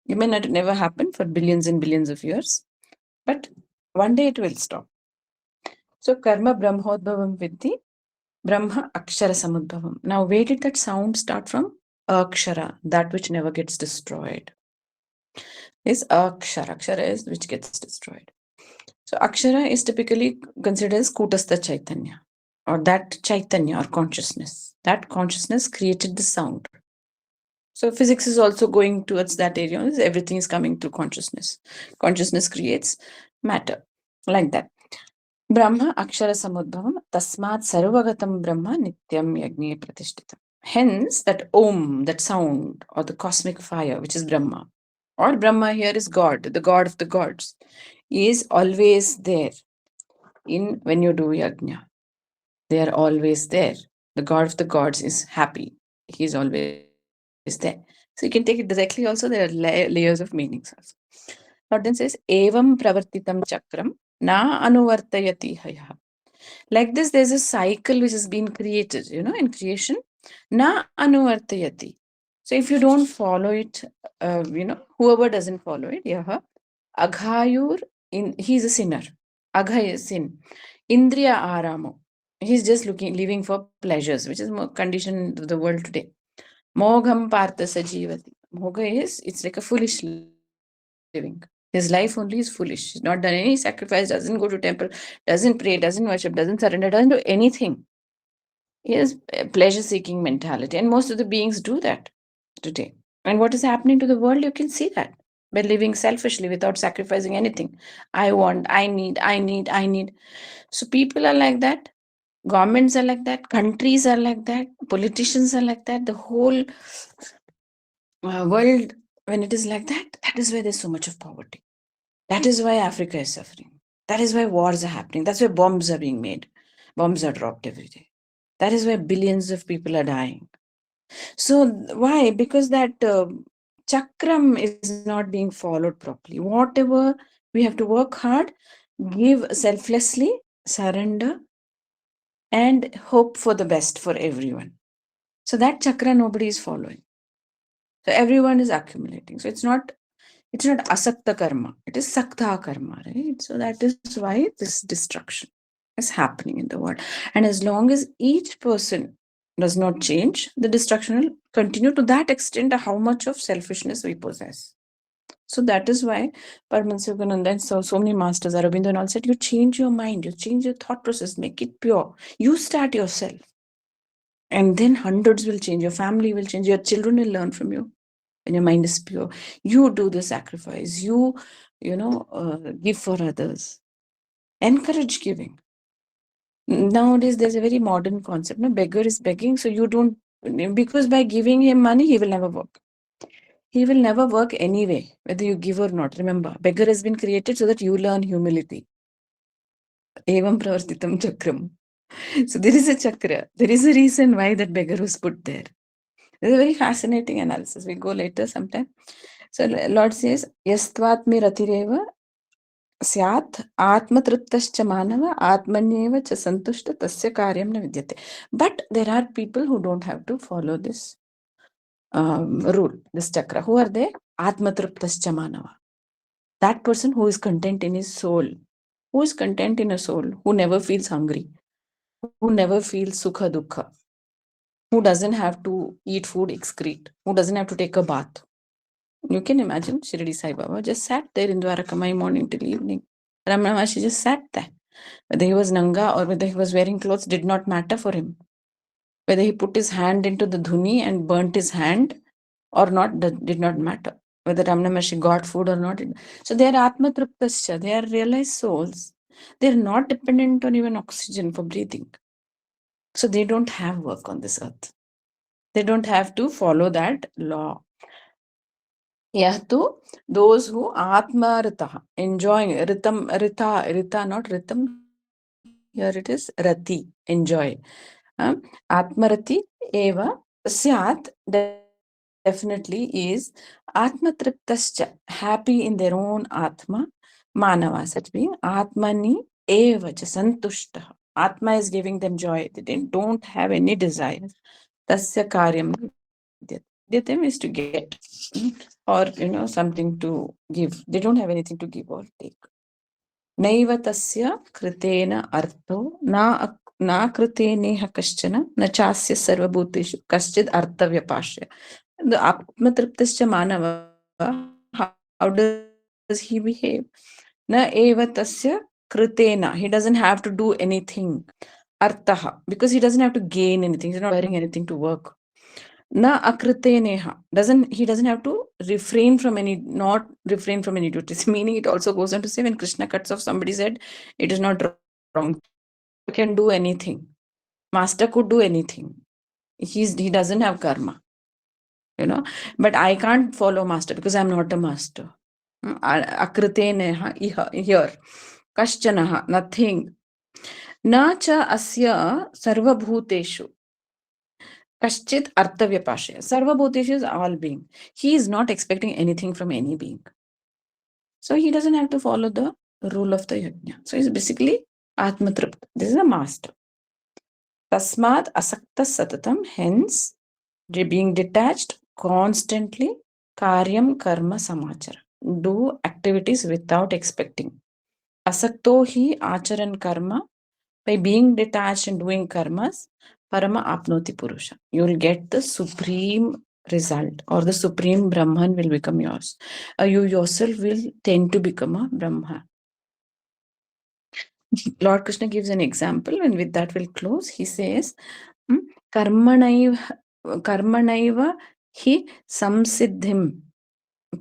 It may not never happen for billions and billions of years, but one day it will stop. So karma brahmodbhavam vidhi, Brahma akshara samudbhavam. Now, where did that sound start from? Akshara, that which never gets destroyed. Is akshara. Akshara is which gets destroyed. So akshara is typically considered as kutastha chaitanya, or that chaitanya or consciousness. That consciousness created the sound. So physics is also going towards that area. Everything is coming through consciousness. Consciousness creates matter, like that. Brahma akshara samudbhavam tasmat sarvagatam brahma nityam yagni pratishthitam. Hence, that Om, that sound, or the cosmic fire, which is Brahma, or Brahma here is God, the God of the gods, is always there in when you do yajna. They are always there. The God of the gods is happy. He is always there. So you can take it directly also. There are layers of meanings also. Lord then says, Evam pravartitam chakram na anuvartayati haya. Like this, there's a cycle which has been created, in creation. Na anuvartayati. So if you don't follow it, whoever doesn't follow it, yaha, aghayur, he's a sinner. Aghay is sin. Indriya aramo. He's just living for pleasures, which is more condition of the world today. Mogham partha sajivati. Moga is, it's like a foolish living. His life only is foolish. He's not done any sacrifice, doesn't go to temple, doesn't pray, doesn't worship, doesn't surrender, doesn't do anything. He has a pleasure-seeking mentality. And most of the beings do that today. And what is happening to the world, you can see that. By living selfishly without sacrificing anything. I want, I need, I need, I need. So people are like that. Governments are like that. Countries are like that. Politicians are like that. The whole world, when it is like that, that is why there's so much of poverty. That is why Africa is suffering. That is why wars are happening. That's why bombs are being made. Bombs are dropped every day. That is why billions of people are dying. So why? Because that chakram is not being followed properly. Whatever we have to work hard, give selflessly, surrender, and hope for the best for everyone. So that chakra nobody is following. So everyone is accumulating. So it's not asakta karma. It is sakta karma, right? So that is why this destruction is happening in the world. And as long as each person does not change, the destruction will continue to that extent how much of selfishness we possess. So that is why Paramahansa Yogananda and so many masters, Aurobindo and all said, you change your mind, you change your thought process, make it pure. You start yourself. And then hundreds will change, your family will change, your children will learn from you. When your mind is pure, you do the sacrifice, you give for others, encourage giving. Nowadays there's a very modern concept, no, beggar is begging, so you don't, because by giving him money he will never work. He will never work anyway, whether you give or not. Remember, beggar has been created so that you learn humility. Evam pravartitam chakram. So there is a chakra, there is a reason why that beggar was put there. It's a very fascinating analysis. We go later sometime. So Lord says, Yastvatmi ratireva syat atmatrittascha manava atmanyeva cha santushta tasya karyam na vidyate. But there are people who don't have to follow this rule, this chakra. Who are they? Atmatriptascha manava. That person who is content in his soul. Who is content in a soul? Who never feels hungry. Who never feels sukha dukha. Who doesn't have to eat food, excrete. Who doesn't have to take a bath. You can imagine Shirdi Sai Baba just sat there in Dwarakamai morning till evening. Ramana Maharshi just sat there. Whether he was Nanga or whether he was wearing clothes did not matter for him. Whether he put his hand into the dhuni and burnt his hand or not, that did not matter. Whether Ramana Maharshi got food or not. So they are Atma Triptascha, they are realized souls. They are not dependent on even oxygen for breathing. So they don't have work on this earth. They don't have to follow that law. Yahtu, those who Atma Rita, enjoying Rita, not Ritam, here it is Rati, enjoy. Atmarati eva syat, definitely definitely is Atma Triptascha, happy in their own Atma, Manava, such being Atmani Evacha Santushta. Atma is giving them joy. They don't have any desires. Tasya Karyam Vidyatam is to get or something to give. They don't have anything to give or take. नैव तस्य कृतेन अर्थो न कृतेनेह कश्चन न चास्य सर्वभूतेषु कश्चित् अर्थव्यपाश्य. The atmatryptascha manava, how does he behave? Na eva tasya kritena, he doesn't have to do anything. Artaha, because he doesn't have to gain anything, he's not wearing anything to work. Na akriteneha, he doesn't have to not refrain from any duties. Meaning it also goes on to say when Krishna cuts off somebody's head, it is not wrong. He can do anything. Master could do anything. He doesn't have karma. But I can't follow master because I'm not a master. Akriteneha here. Kaschanaha, nothing. Na cha asya sarvabhuteshu. Kaschit arthavyapashya. Sarvabhuteshu is all being. He is not expecting anything from any being. So he doesn't have to follow the rule of the yajna. So he's basically Atmatripta. This is a master. Tasmad asakta satatam, hence being detached constantly, karyam karma samachara. Do activities without expecting. Asakto hi acharan karma, by being detached and doing karmas, parama apnoti purusha. You will get the supreme result, or the supreme Brahman will become yours. You yourself will tend to become a Brahma. Lord Krishna gives an example, and with that we'll close. He says, karmanaiva hi samsiddhim.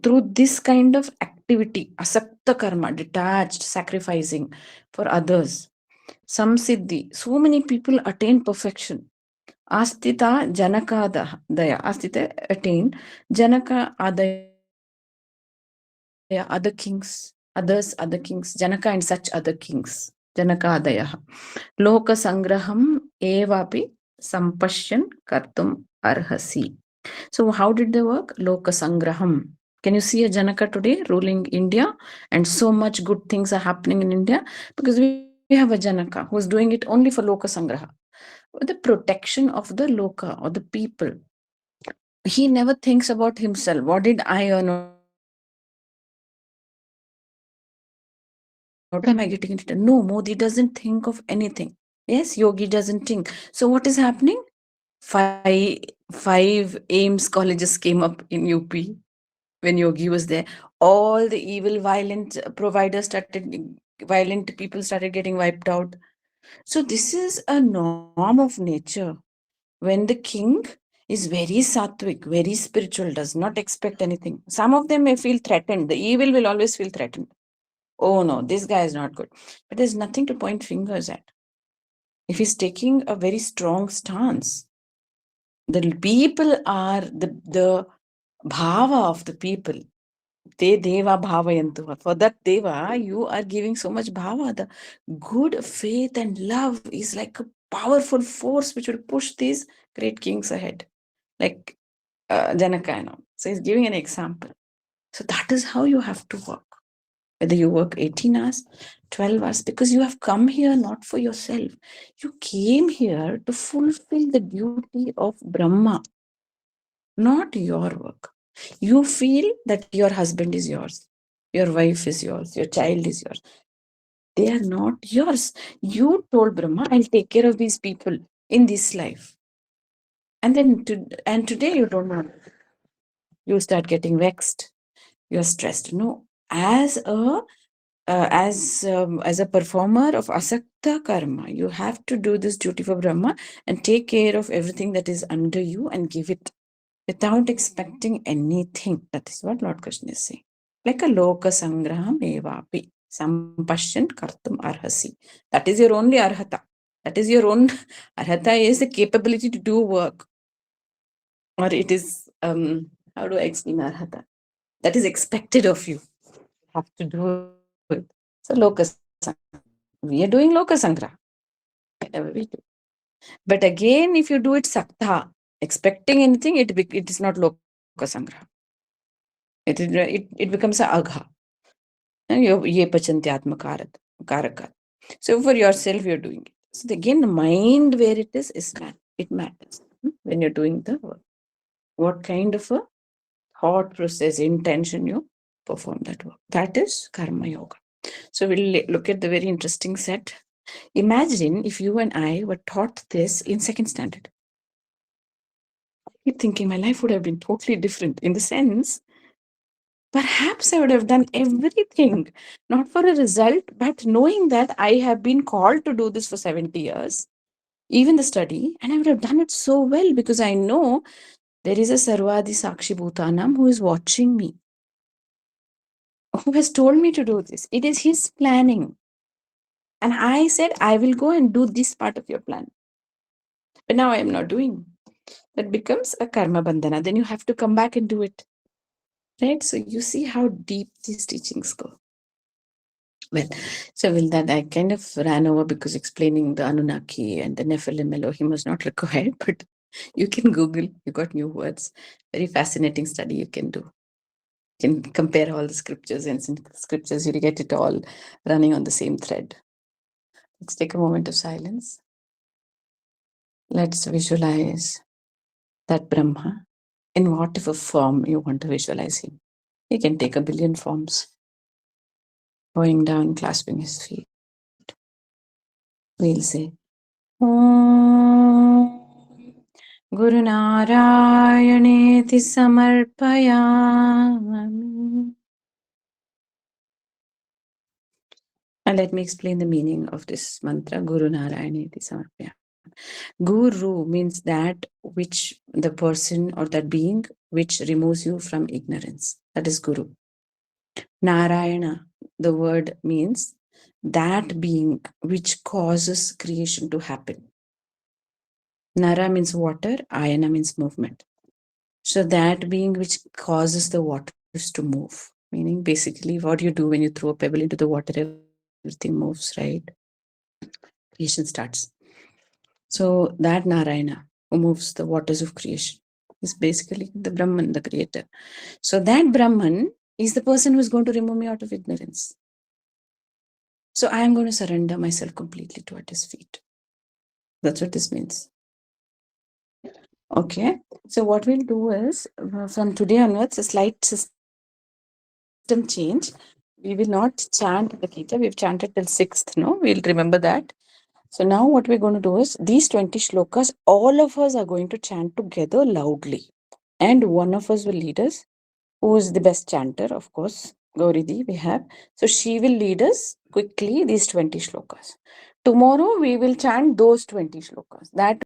Through this kind of activity, asakta karma, detached, sacrificing for others, samsiddhi, so many people attain perfection. Astita janaka daya, astita attain, janaka adaya, other kings, other kings, janaka and such other kings, janaka adaya. Loka sangraham evapi sampashyan kartum arhasi. So how did they work? Loka sangraham. Can you see a Janaka today ruling India? And so much good things are happening in India because we have a Janaka who is doing it only for Loka Sangraha. The protection of the Loka or the people. He never thinks about himself. What did I earn out of it? What am I getting in return? No, Modi doesn't think of anything. Yes, Yogi doesn't think. So what is happening? Five aims colleges came up in UP when Yogi was there. All the evil, violent people started getting wiped out. So this is a norm of nature. When the king is very sattvic, very spiritual, does not expect anything. Some of them may feel threatened. The evil will always feel threatened. Oh no, this guy is not good. But there's nothing to point fingers at. If he's taking a very strong stance, the people are the bhava of the people. Te deva bhavayantu. For that deva, you are giving so much bhava. The good faith and love is like a powerful force which will push these great kings ahead. Like Janaka. So he's giving an example. So that is how you have to work. Whether you work 18 hours, 12 hours, because you have come here not for yourself. You came here to fulfill the duty of Brahma, not your work. You feel that your husband is yours, your wife is yours, your child is yours. They are not yours. You told Brahma, I'll take care of these people in this life. And then today you don't know. You start getting vexed. You're stressed. No, as a performer of asakta karma, you have to do this duty for Brahma and take care of everything that is under you and give it without expecting anything. That is what Lord Krishna is saying. Like a loka sangraham evapi sampashyan kartum arhasi. That is your only arhata. That is your own arhata, is the capability to do work. Or it is, how do I explain arhata? That is expected of you. You have to do it. So loka sangra. We are doing loka sangra. Whatever we do. But again, if you do it sakta, expecting anything, it is not loka sangra. sangraha. It becomes a agha. Ye pachantyatma karaka. So for yourself, you're doing it. So again, the mind where it is it matters when you're doing the work. What kind of a thought process, intention you perform that work. That is karma yoga. So we'll look at the very interesting set. Imagine if you and I were taught this in second standard. I keep thinking my life would have been totally different in the sense, perhaps I would have done everything, not for a result, but knowing that I have been called to do this for 70 years, even the study, and I would have done it so well because I know there is a Sarvadi Sakshi Bhutanam who is watching me, who has told me to do this. It is his planning. And I said, I will go and do this part of your plan. But now I am not doing. That becomes a karma bandhana. Then you have to come back and do it. Right? So you see how deep these teachings go. Well, so with that, I kind of ran over because explaining the Anunnaki and the Nephilim Elohim was not required, but you can Google, you got new words. Very fascinating study you can do. You can compare all the scriptures, and scriptures, you'll get it all running on the same thread. Let's take a moment of silence. Let's visualize that Brahma in whatever form you want to visualize him. He can take a billion forms. Going down, clasping his feet. We'll say, Om Guru Narayaneti Samarpayami. And let me explain the meaning of this mantra, Guru Narayaneti Samarpayami. Guru means that which the person or that being which removes you from ignorance. That is Guru. Narayana, the word means that being which causes creation to happen. Nara means water, Ayana means movement. So that being which causes the waters to move. Meaning basically what you do when you throw a pebble into the water, everything moves, right? Creation starts. So that Narayana who moves the waters of creation is basically the Brahman, the creator. So that Brahman is the person who is going to remove me out of ignorance. So I am going to surrender myself completely to at his feet. That's what this means. Okay. So what we'll do is from today onwards, a slight system change. We will not chant the Gita. We've chanted till 6th, no? We'll remember that. So now what we're going to do is these 20 shlokas, all of us are going to chant together loudly. And one of us will lead us, who is the best chanter, of course, Gauridi we have. So she will lead us quickly these 20 shlokas. Tomorrow we will chant those 20 shlokas. That